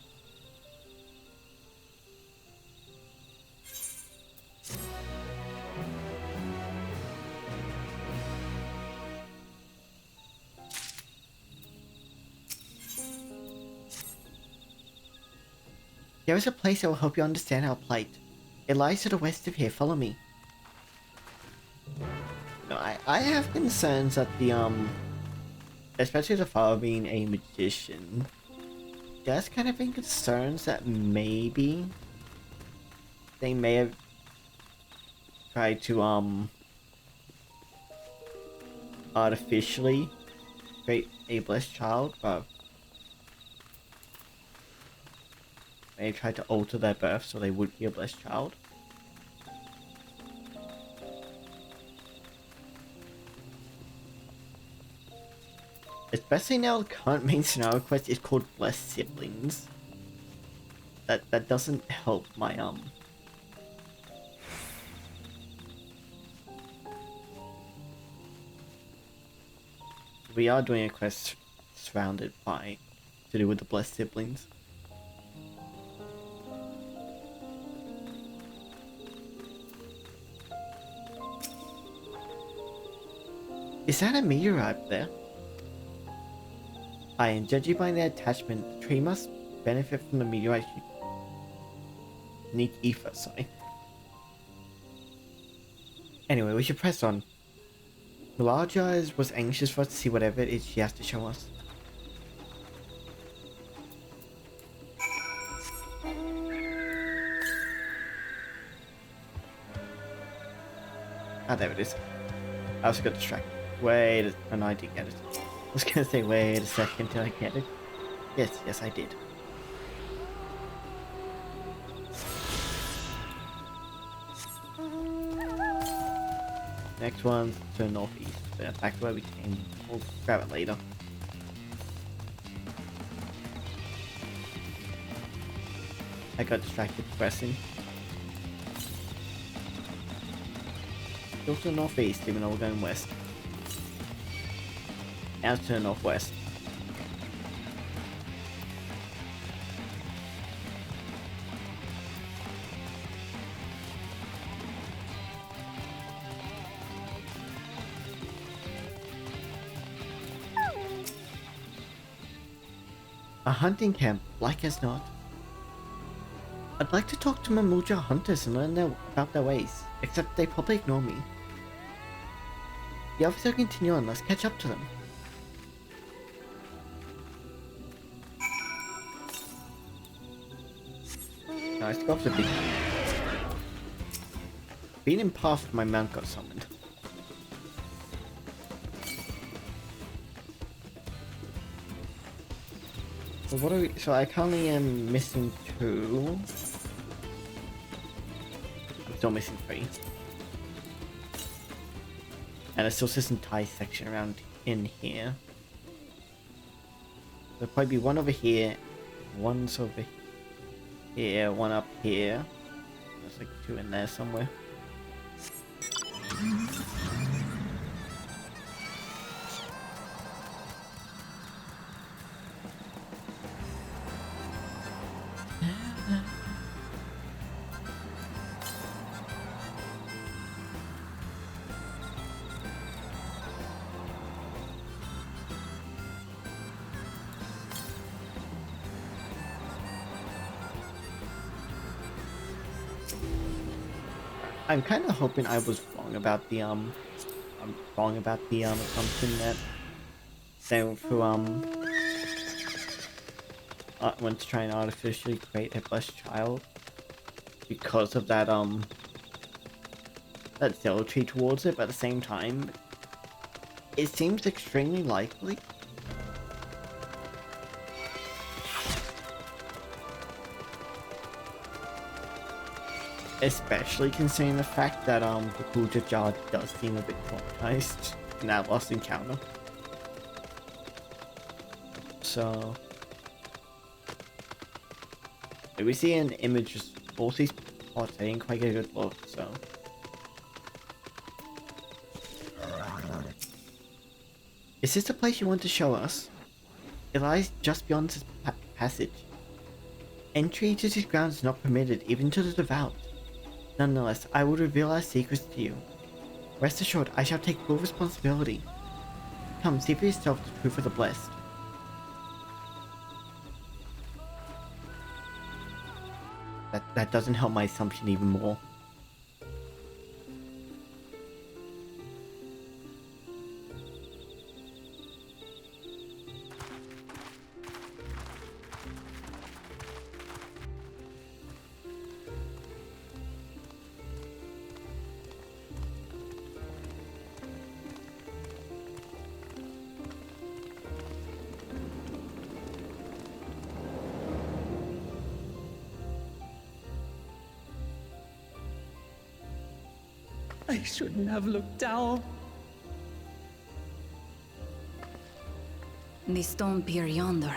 There is a place that will help you understand our plight. It lies to the west of here. Follow me. No, I have concerns that especially the father being a magician, does kind of been concerns that maybe they may have tried to artificially create a blessed child, but they tried to alter their birth so they would be a blessed child. Especially now the current main scenario quest is called Blessed Siblings. That doesn't help my We are doing a quest surrounded by to do with the Blessed Siblings. Is that a meteorite there? Aye, and judging by their attachment, the tree must benefit from the meteorite's unique ether, sorry. Anyway, we should press on. Milaja was anxious for us to see whatever it is she has to show us. Ah, there it is. I also got distracted. Wait, oh no, I did get it. I was gonna say, wait a second, did I get it? Yes, I did. Next one's to northeast. Back to where we came. We'll grab it later. I got distracted pressing. Still to the northeast, even though we're going west. Now to the northwest. A hunting camp, like as not. I'd like to talk to Mamuja hunters and learn about their ways, except they probably ignore me. The others will continue on, let's catch up to them. Nice, go up to beacon. Being in path, my mount got summoned. So what are we? So I currently am missing 2. I'm still missing 3. And there's still some tie section around in here. There'll probably be 1 over here, 1's over here, 1 up here. There's like 2 in there somewhere. I'm kind of hoping I was wrong about the assumption that they were went to try and artificially create a blessed child because of that that zealotry towards it, but at the same time it seems extremely likely. Especially considering the fact that the Gul'ja Jar does seem a bit traumatized in that last encounter. So we see an image of both these spots. I didn't quite get a good look, so is this the place you want to show us? It lies just beyond this passage. Entry into these grounds is not permitted, even to the devout. Nonetheless, I will reveal our secrets to you. Rest assured, I shall take full responsibility. Come, see for yourself the truth of the blessed. That doesn't help my assumption even more. I shouldn't have looked down. The stone pier yonder.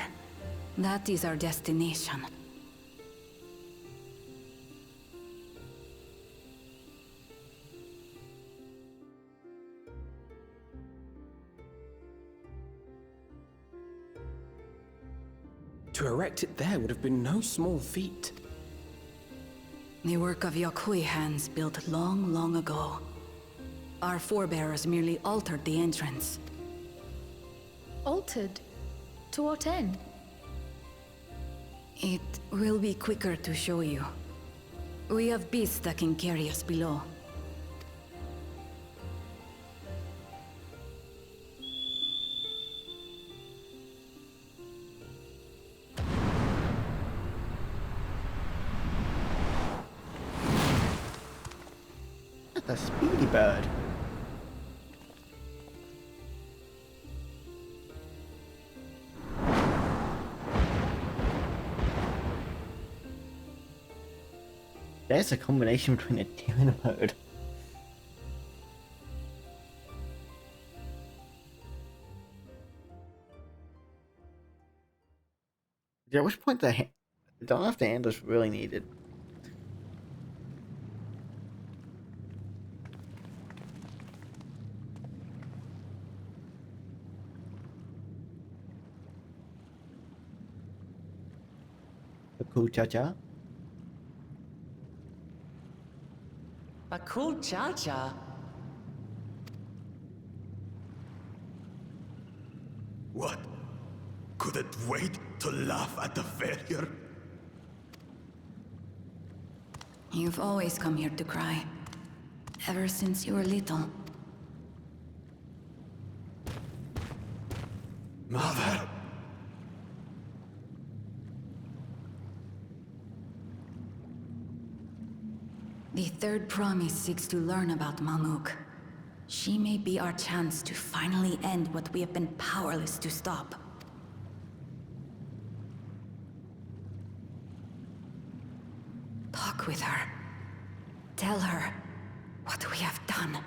That is our destination. To erect it there would have been no small feat. The work of Yakui hands built long, long ago. Our forebears merely altered the entrance. Altered? To what end? It will be quicker to show you. We have beasts that can carry us below. The speedy bird. There's a combination between a deer and a bird. At which point I don't know if the handler's really needed. A cool cha-cha. A cool cha-cha. What? Couldn't wait to laugh at the failure? You've always come here to cry. Ever since you were little. Mother! The third promise seeks to learn about Mamuk. She may be our chance to finally end what we have been powerless to stop. Talk with her. Tell her what we have done.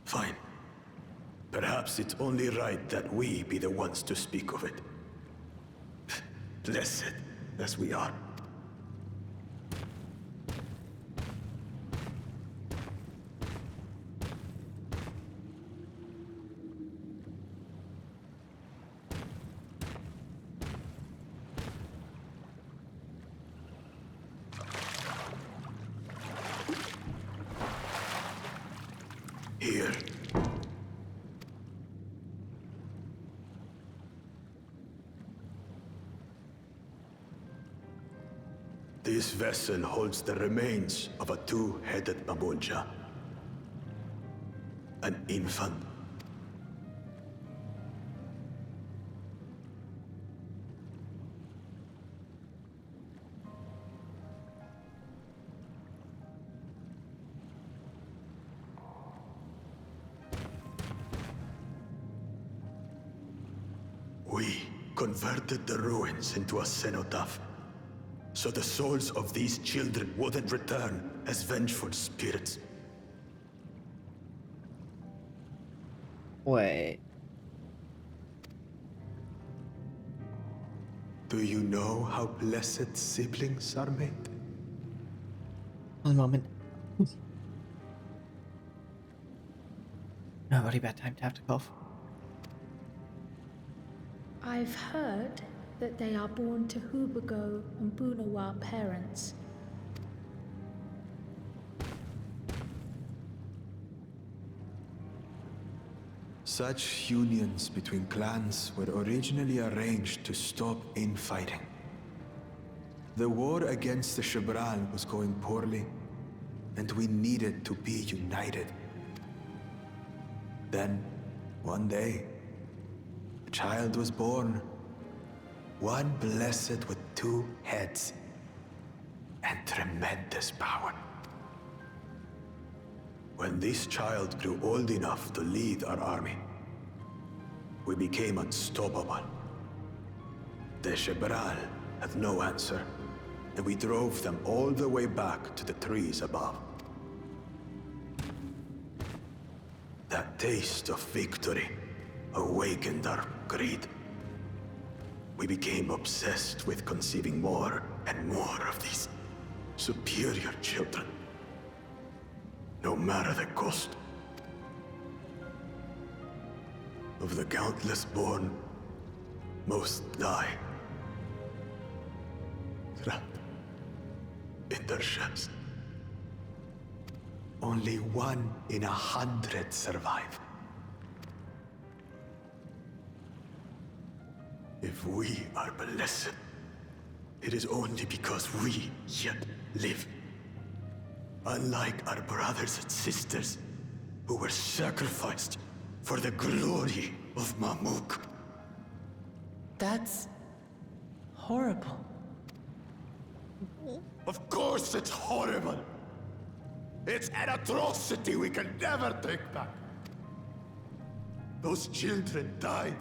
Fine. Perhaps it's only right that we be the ones to speak of it. Blessed as we are. Here. This vessel holds the remains of a two-headed Mabulja. An infant. We converted the ruins into a cenotaph, so the souls of these children wouldn't return as vengeful spirits. Wait. Do you know how blessed siblings are made? One moment. No, really bad time to have to cough. I've heard that they are born to Hubago and Bunawa parents. Such unions between clans were originally arranged to stop infighting. The war against the Shibral was going poorly, and we needed to be united. Then, one day, a child was born. One blessed with two heads and tremendous power. When this child grew old enough to lead our army, we became unstoppable. The Shibral had no answer, and we drove them all the way back to the trees above. That taste of victory awakened our greed. We became obsessed with conceiving more and more of these superior children, no matter the cost. Of the countless born, most die, trapped in their shells. Only 1 in 100 survive. If we are blessed, it is only because we yet live. Unlike our brothers and sisters, who were sacrificed for the glory of Mamuk. That's horrible. Of course it's horrible! It's an atrocity we can never take back. Those children died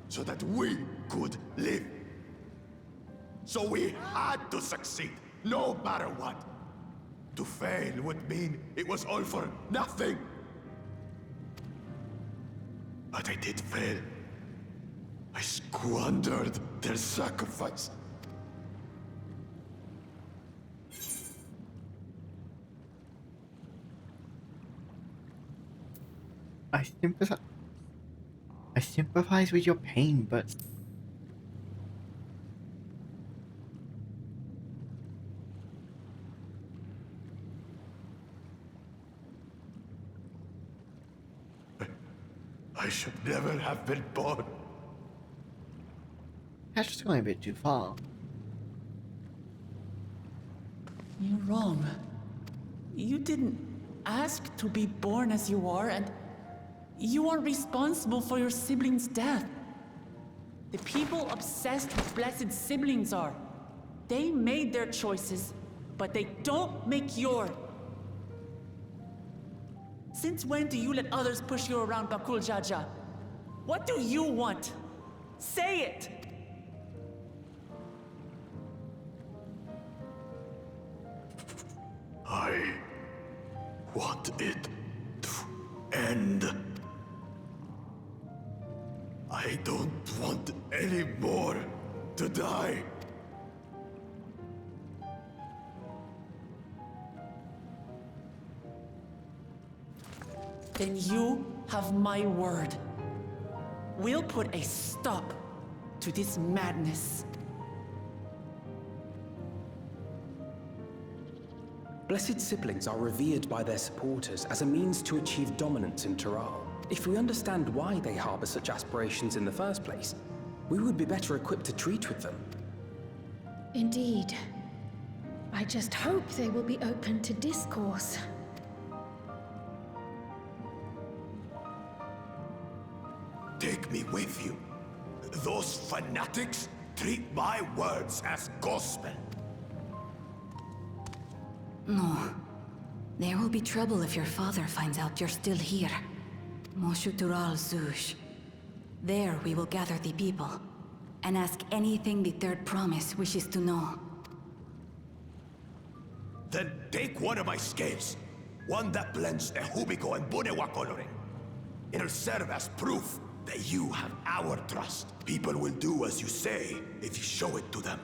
so that we could live. So we had to succeed, no matter what. To fail would mean it was all for nothing. But I did fail. I squandered their sacrifice. I sympathize with your pain, but I should never have been born. that's just going a bit too far. You're wrong. You didn't ask to be born as you are, and you aren't responsible for your siblings' death. The people obsessed with blessed siblings are. They made their choices, but they don't make yours. Since when do you let others push you around, Bakul Jaja? What do you want? Say it! I want it to end. I don't want any more to die. Then you have my word. We'll put a stop to this madness. Blessed siblings are revered by their supporters as a means to achieve dominance in Taral. If we understand why they harbor such aspirations in the first place, we would be better equipped to treat with them. Indeed. I just hope they will be open to discourse. Take me with you. Those fanatics treat my words as gospel. No. There will be trouble if your father finds out you're still here. Moshutural Zush. There we will gather the people, and ask anything the Third Promise wishes to know. Then take one of my scales. One that blends Ehubiko and Bunewa coloring. It'll serve as proof that you have our trust. People will do as you say if you show it to them.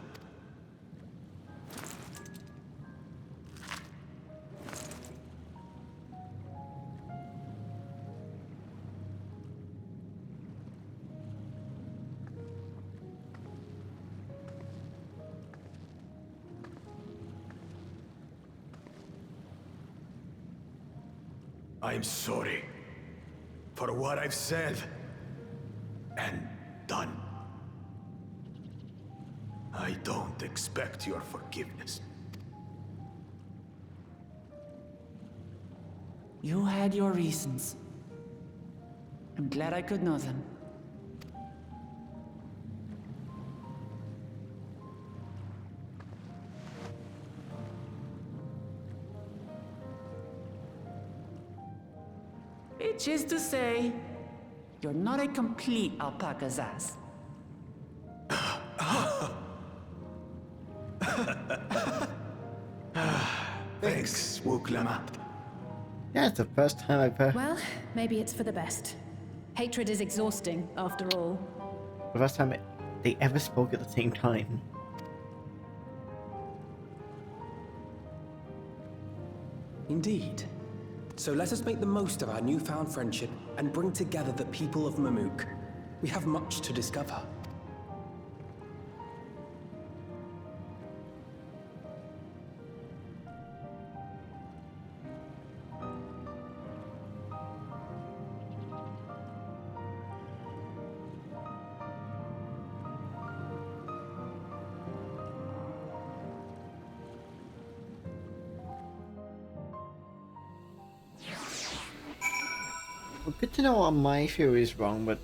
I'm sorry for what I've said and done. I don't expect your forgiveness. You had your reasons. I'm glad I could know them. Which is to say, you're not a complete alpaca's ass. Thanks, Wuklamat. Yeah, it's the first time I've heard. Well, maybe it's for the best. Hatred is exhausting, after all. The first time they ever spoke at the same time. Indeed. So let us make the most of our newfound friendship and bring together the people of Mamuk. We have much to discover. Well, good to know what my theory is wrong, but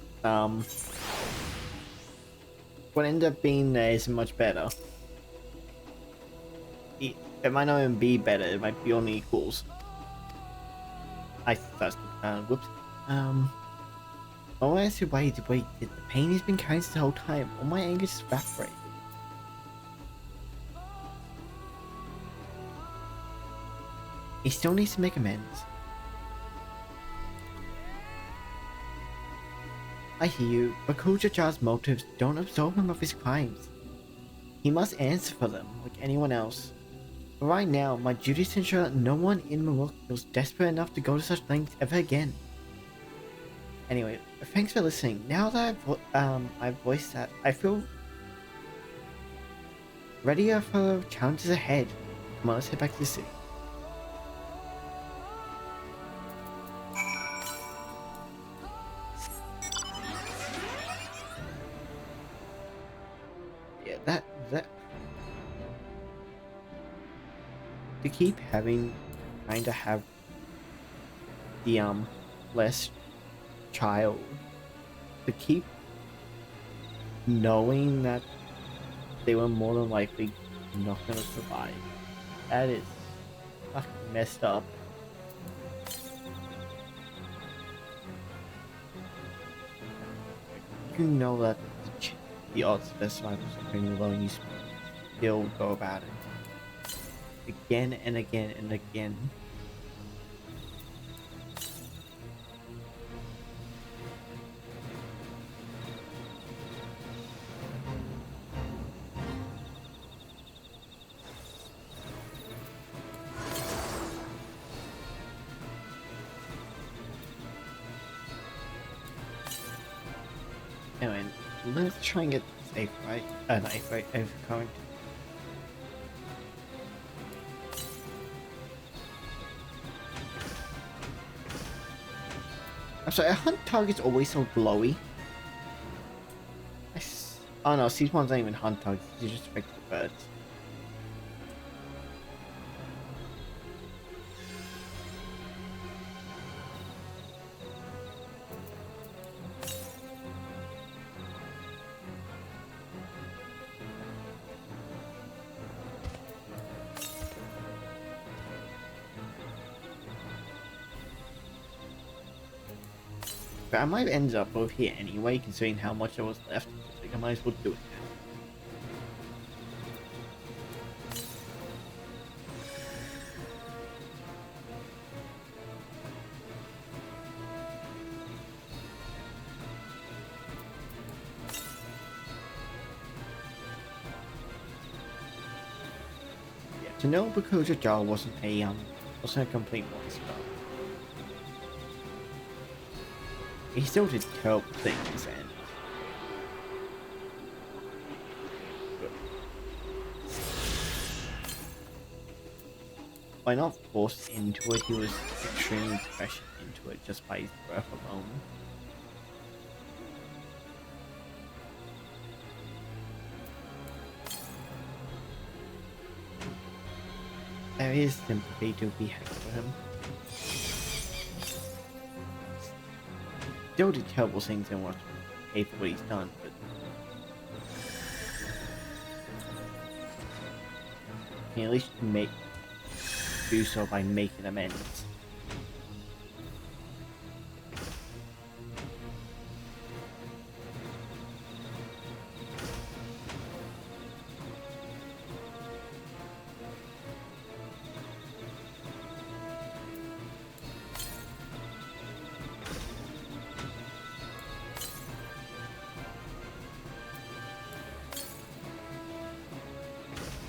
what ended up being there isn't much better. It might not even be better, it might be on equals. I first, whoops. Oh, as to why he waited, the pain he's been carrying the whole time, all my anger just evaporated. He still needs to make amends. I hear you, but Kujaja's motives don't absolve him of his crimes. He must answer for them, like anyone else. But right now, my duty is to ensure that no one in Maruk feels desperate enough to go to such lengths ever again. Anyway, thanks for listening. Now that I've voiced that, I feel readier for challenges ahead. Come on, let's head back to the city. Yeah, that to keep trying to have the less child, to keep knowing that they were more than likely not gonna survive. That is fucking messed up. You know that the odds of their survival are pretty low, and you still go about it again and again and again. Anyway, let's try and get safe, right? Knife, right? Current. I'm sorry, a hunt target's always so glowy. Oh no, these ones aren't even hunt targets, they're just regular birds. But I might have ended up over here anyway, considering how much there was left. I think I might as well do it now. Yeah, to know Bakuja Jar wasn't a complete monster. He still did terrible things, and by not forced into it, he was extremely pressured into it just by his breath alone. There is sympathy to be had for him. Still did terrible things and what pay for what he's done, but he at least do so by making amends.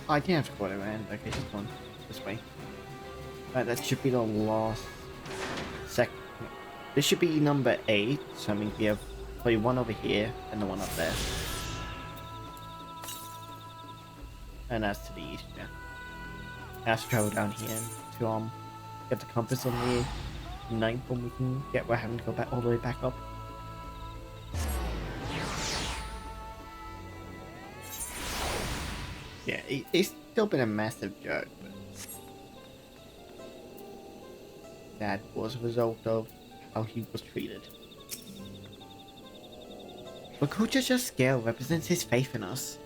I didn't have to go around, okay, just one this way. Right, that should be the last second. This should be number 8, so I mean we have probably one over here and the one up there. And that's to the east, yeah. I have to travel down here to get the compass on the 9th when we can get we're having to go back all the way back up. Yeah, it's still been a massive jerk, but that was a result of how he was treated. But Kuja's scale represents his faith in us.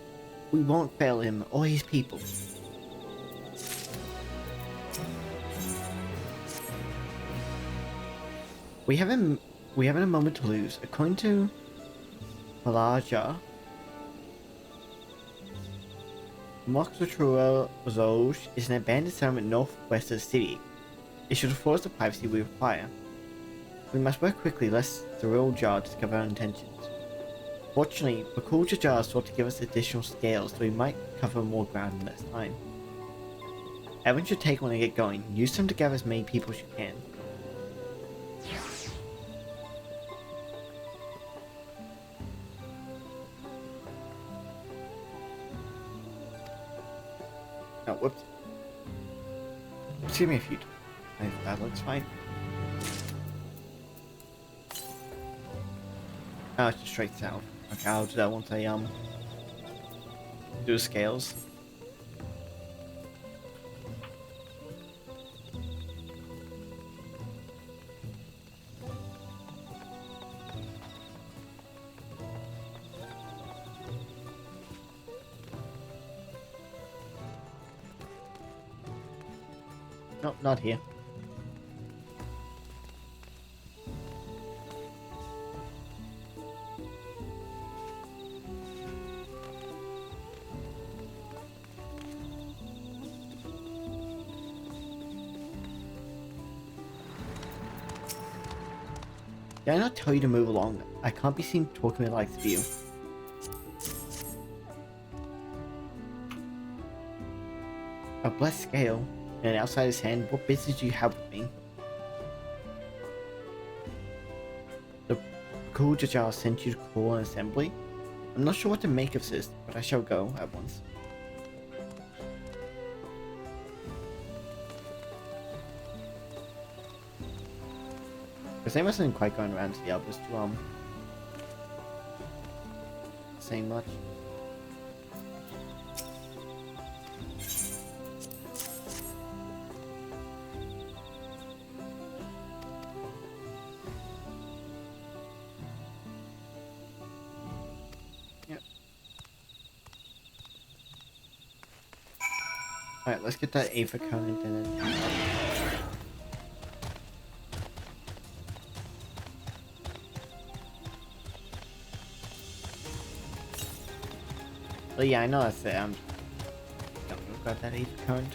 We won't fail him or his people. We haven't a moment to lose. According to Pelagia, Moxotruel is an abandoned settlement northwest of the city. It should afford us the privacy we require. We must work quickly lest the real Jar discover our intentions. Fortunately, Bakul Jar sought to give us additional scales, so we might cover more ground in less time. Everyone should take one and get going. Use them to gather as many people as you can. Oh, whoops. Excuse me a few times. That looks fine. Oh, it's just straight south. Okay, I'll do that once I do the scales. Nope, not here. Did I not tell you to move along? I can't be seen talking with like you. A blessed scale and an outsider's hand. What business do you have with me? The cool Jar sent you to call an assembly? I'm not sure what to make of this, but I shall go at once. Because they mustn't quite going around to the others to say much. Yep. Alright, let's get that Aether Current and then but yeah, I know that's it. Don't grab that Aether Current.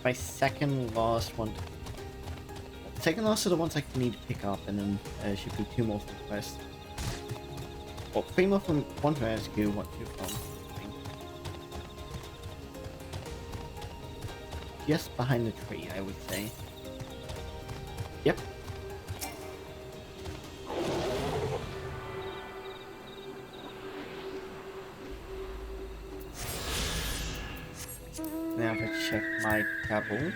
My second last one. Second last are the ones I need to pick up, and then there should be 2 more from the quest. Well, 3 more from one from MSQ, 1, 2 from. Just behind the tree, I would say. Yep. Now if I check my travel,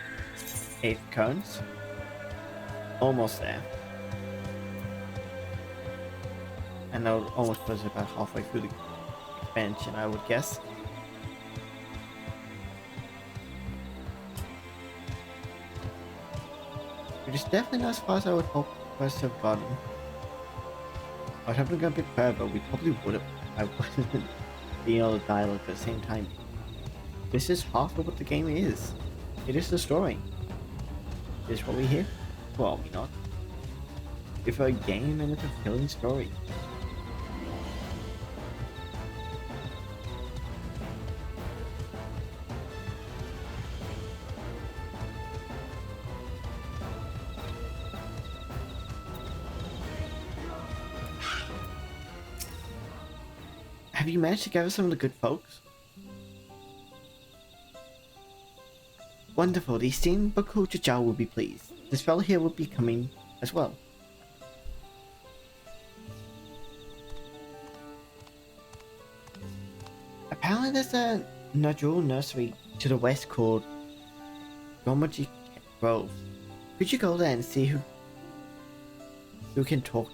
8 cones, almost there, and that would almost put us about halfway through the expansion, I would guess. Which is definitely not as far as I would hope for us to have gotten. I was hoping to go a bit further, we probably would have. I wouldn't, the dialogue at the same time. This is half of what the game is. It is the story. It is what we hear. Well, we not. It's a game and a fulfilling story. Have you managed to gather some of the good folks? Wonderful, the esteemed Bakul Jar will be pleased. This fellow here will be coming as well. Apparently there's a Najul nursery to the west called Gomaji Grove. Could you go there and see who can talk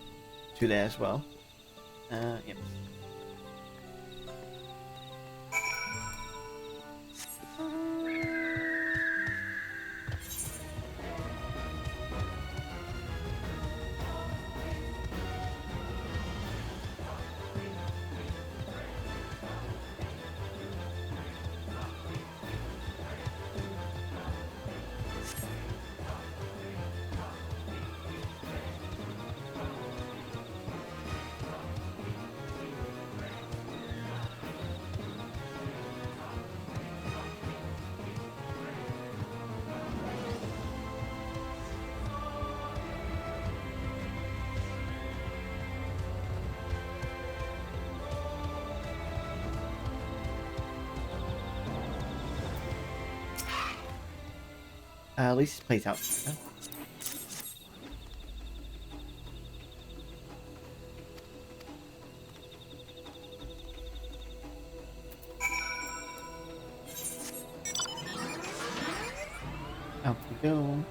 to there as well? Yep. At least this plays out. Out we go.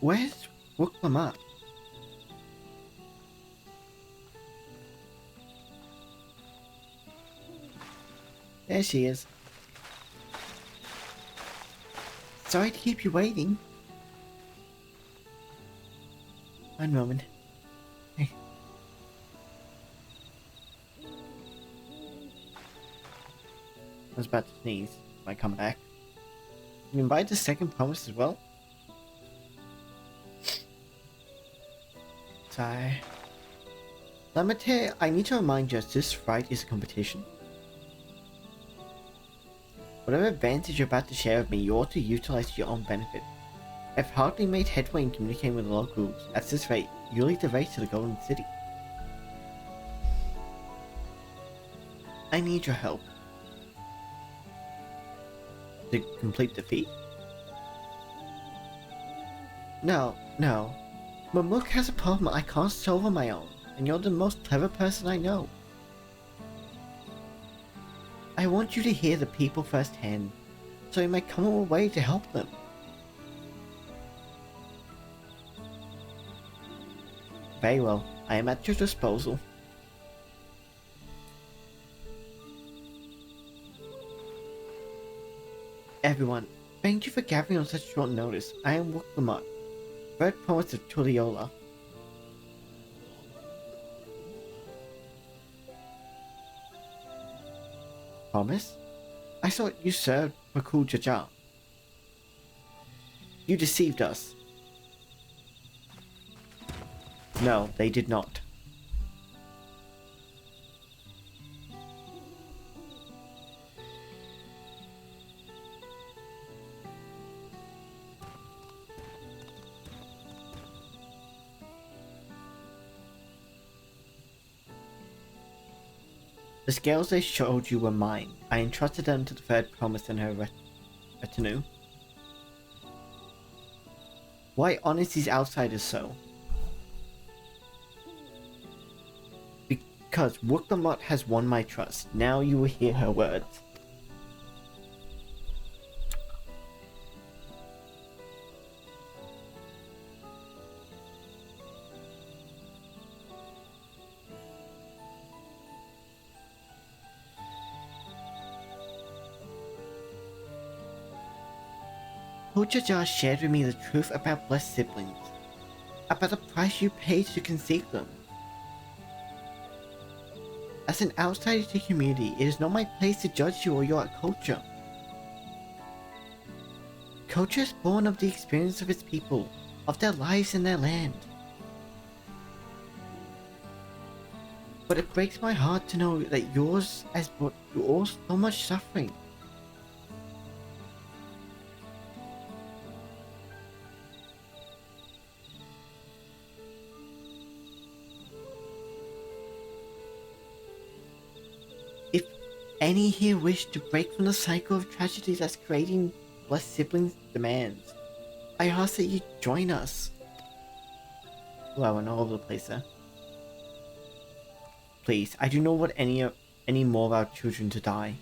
Where's Wuklamar? There she is. Sorry to keep you waiting. One moment. Hey. I was about to sneeze when I come back. You invite the second promise as well? Sorry. Lamate, I need to remind you that this fight is a competition. Whatever advantage you're about to share with me, you ought to utilize to your own benefit. I've hardly made headway in communicating with the locals. At this rate, you'll lead the race to the Golden City. I need your help. To complete the feat? No. Mamuk has a problem I can't solve on my own, and you're the most clever person I know. I want you to hear the people firsthand, so you might come up with a way to help them. Very well, I am at your disposal. Everyone, thank you for gathering on such short notice. I am Wuklamar, third promise of Tuliola. Promise? I thought you served Makul Jaja. You deceived us. No, they did not. The scales they showed you were mine. I entrusted them to the third promise and her retinue. Why honest these outsiders so? Because Wuklamot has won my trust. Now you will hear her words. Hujaja shared with me the truth about blessed siblings, about the price you paid to conceive them. As an outsider to the community, it is not my place to judge you or your culture. Culture is born of the experience of its people, of their lives and their land. But it breaks my heart to know that yours has brought you all so much suffering. any here wish to break from the cycle of tragedy that's creating blessed siblings' demands, I ask that you join us. Well, I went all over the place there. Please, I do not want any more of our children to die.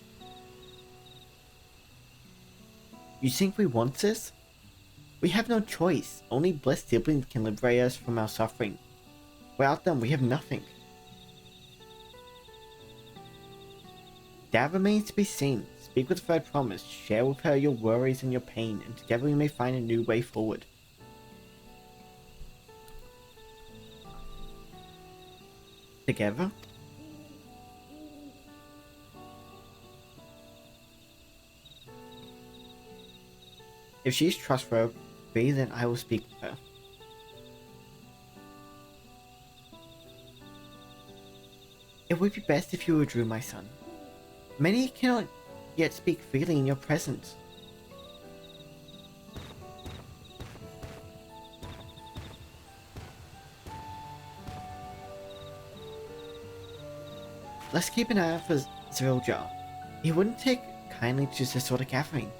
You think we want this? We have no choice. Only blessed siblings can liberate us from our suffering. Without them, we have nothing. That remains to be seen. Speak with her, I promise. Share with her your worries and your pain, and together we may find a new way forward. Together? If she is trustworthy, then I will speak with her. It would be best if you withdrew, my son. Many cannot yet speak freely in your presence. Let's keep an eye out for Zviljar. He wouldn't take kindly to this sort of gathering.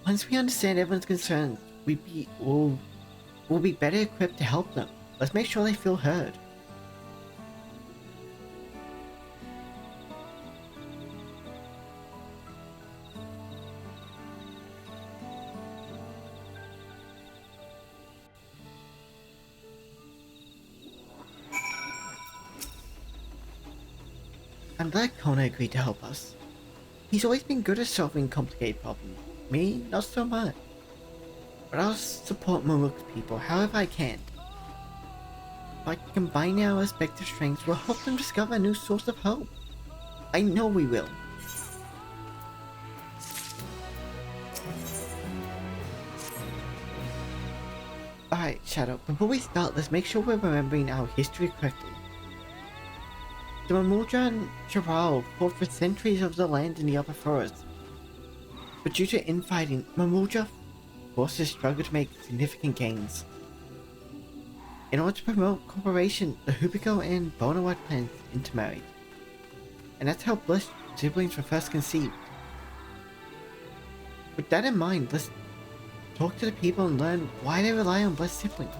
Once we understand everyone's concerns, we'll be better equipped to help them. Let's make sure they feel heard. I'm glad Kona agreed to help us. He's always been good at solving complicated problems. Me, not so much. But I'll support Maruk's people however I can. By combining our respective strengths, we'll help them discover a new source of hope. I know we will. Alright, Shadow, before we start, let's make sure we're remembering our history correctly. The Mamuldra and Charal fought for centuries over the land in the upper forest. But due to infighting, Mamuldra forces struggle to make significant gains. In order to promote cooperation, the Hubiko and Bonawat clans intermarried. And that's how blessed siblings were first conceived. With that in mind, let's talk to the people and learn why they rely on blessed siblings.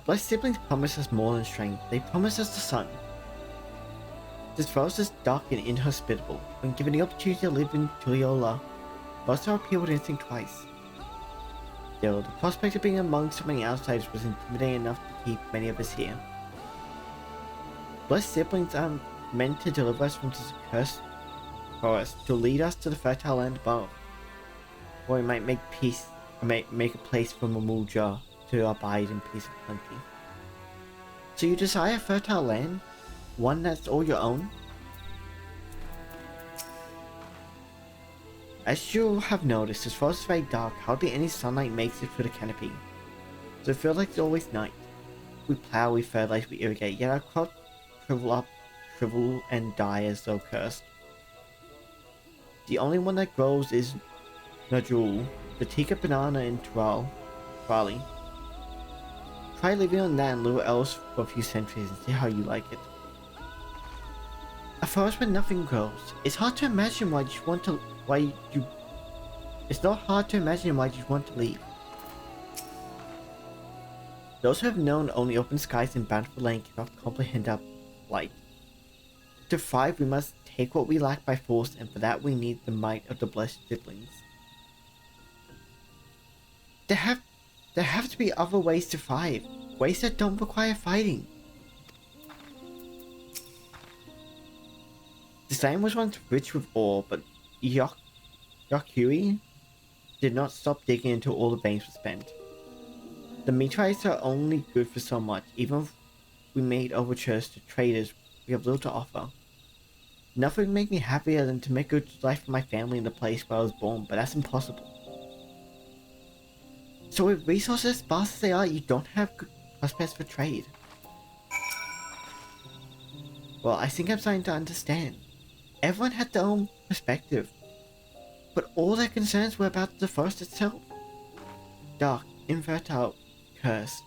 Blessed siblings promise us more than strength. They promise us the sun. This forest is dark and inhospitable. When given the opportunity to live in Tuliola, most of our people didn't think twice. Still, the prospect of being among so many outsiders was intimidating enough to keep many of us here. Blessed siblings are meant to deliver us from this cursed forest, to lead us to the fertile land above, where we might make peace, or make a place for Mamuldra to abide in peace and plenty. So you desire fertile land? One that's all your own? As you have noticed, this forest is very dark. Hardly any sunlight makes it through the canopy, so it feels like it's always night. We plow, we fertilize, we irrigate, yet our crops shrivel and die as though cursed. The only one that grows is Najul, the teacup banana in Trali. Try living on that and little else for a few centuries and see how you like it. A forest where nothing grows. It's hard to imagine It's not hard to imagine why you'd want to leave. Those who have known only open skies and bountiful land cannot comprehend our plight. To thrive, we must take what we lack by force, and for that we need the might of the blessed siblings. There have to be other ways to thrive, ways that don't require fighting. The land was once rich with ore, but Yakui did not stop digging until all the veins were spent. The meteorites are only good for so much. Even if we made overtures to traders, we have little to offer. Nothing would make me happier than to make a good life for my family in the place where I was born, but that's impossible. So with resources as sparse as they are, you don't have good prospects for trade. Well, I think I'm starting to understand. Everyone had their own perspective. But all their concerns were about the forest itself. Dark, infertile, cursed.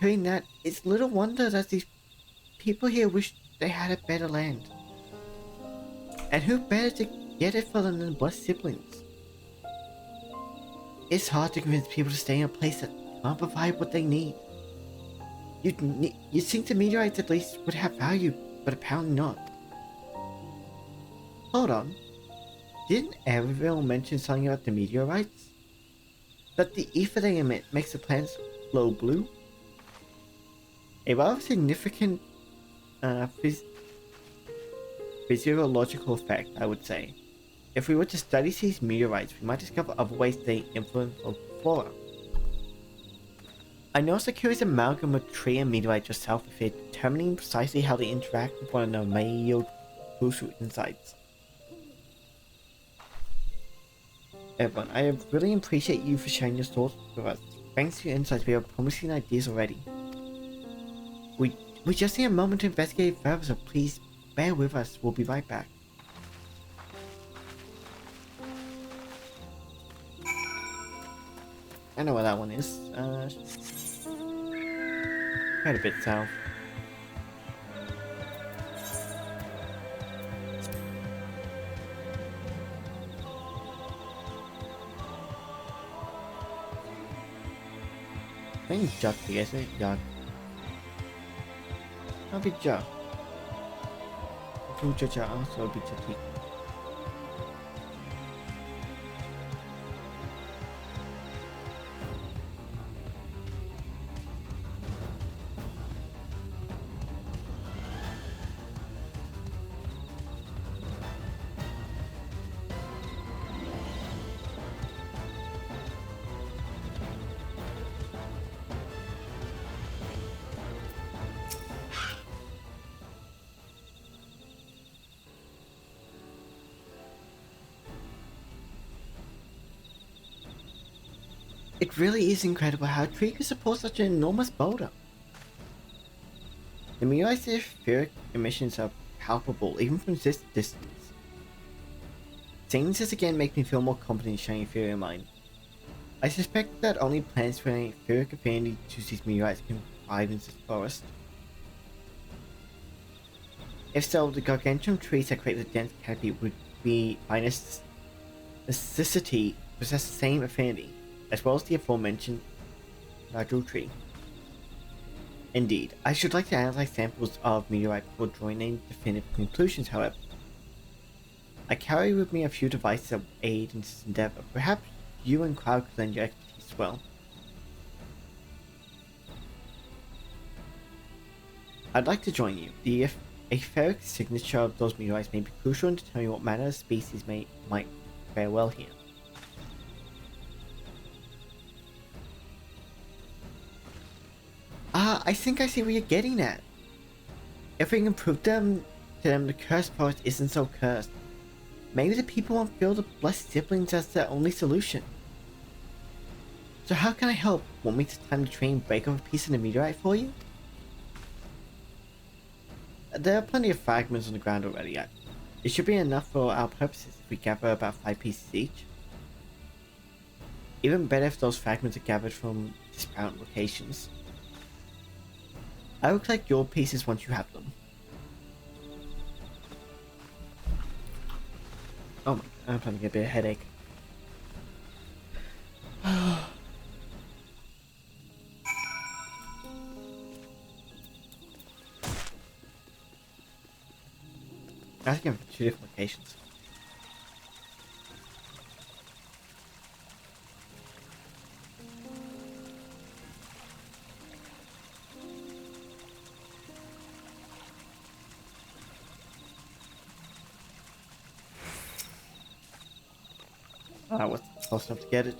Hearing that, it's little wonder that these people here wish they had a better land. And who better to get it for them than blood siblings? It's hard to convince people to stay in a place that can't provide what they need. You'd think the meteorites at least would have value, but apparently not. Hold on. Didn't everyone mention something about the meteorites? That the ether they emit makes the planets glow blue? A rather significant physiological effect, I would say. If we were to study these meteorites, we might discover other ways they influence our flora. I noticed a curious amalgam of tree and meteorite just south of it, determining precisely how they interact with one another may yield crucial insights. Everyone, I really appreciate you for sharing your thoughts with us. Thanks to your insights, we have promising ideas already. We just need a moment to investigate further, so please bear with us. We'll be right back. I know where that one is. Quite a bit south. I think Juck, isn't it? Juck. I'll be Juck. Juck, also be Jucky. It really is incredible how a tree could support such an enormous boulder. The meteorite's etheric emissions are palpable even from this distance. Seeing this again makes me feel more confident in sharing etheric mine. I suspect that only plants with an etheric affinity to these meteorites can thrive in this forest. If so, the gargantuan trees that create the dense canopy would be by necessity possess the same affinity, as well as the aforementioned Radu tree. Indeed, I should like to analyze samples of meteorite before drawing any definitive conclusions, however. I carry with me a few devices that aid in this endeavor. Perhaps you and Cloud could lend your expertise as well. I'd like to join you. The etheric signature of those meteorites may be crucial in determining what manner of species might fare well here. I think I see where you're getting at. If we can prove to them the cursed forest isn't so cursed, maybe the people won't feel the blessed siblings as their only solution. So how can I help? Want me to time the train break off a piece of the meteorite for you? There are plenty of fragments on the ground already. It should be enough for our purposes if we gather about 5 pieces each. Even better if those fragments are gathered from disparate locations. I will collect your pieces once you have them. Oh my god, I'm starting to get a bit of a headache. I think I'm from 2 different locations. I was close enough to get it.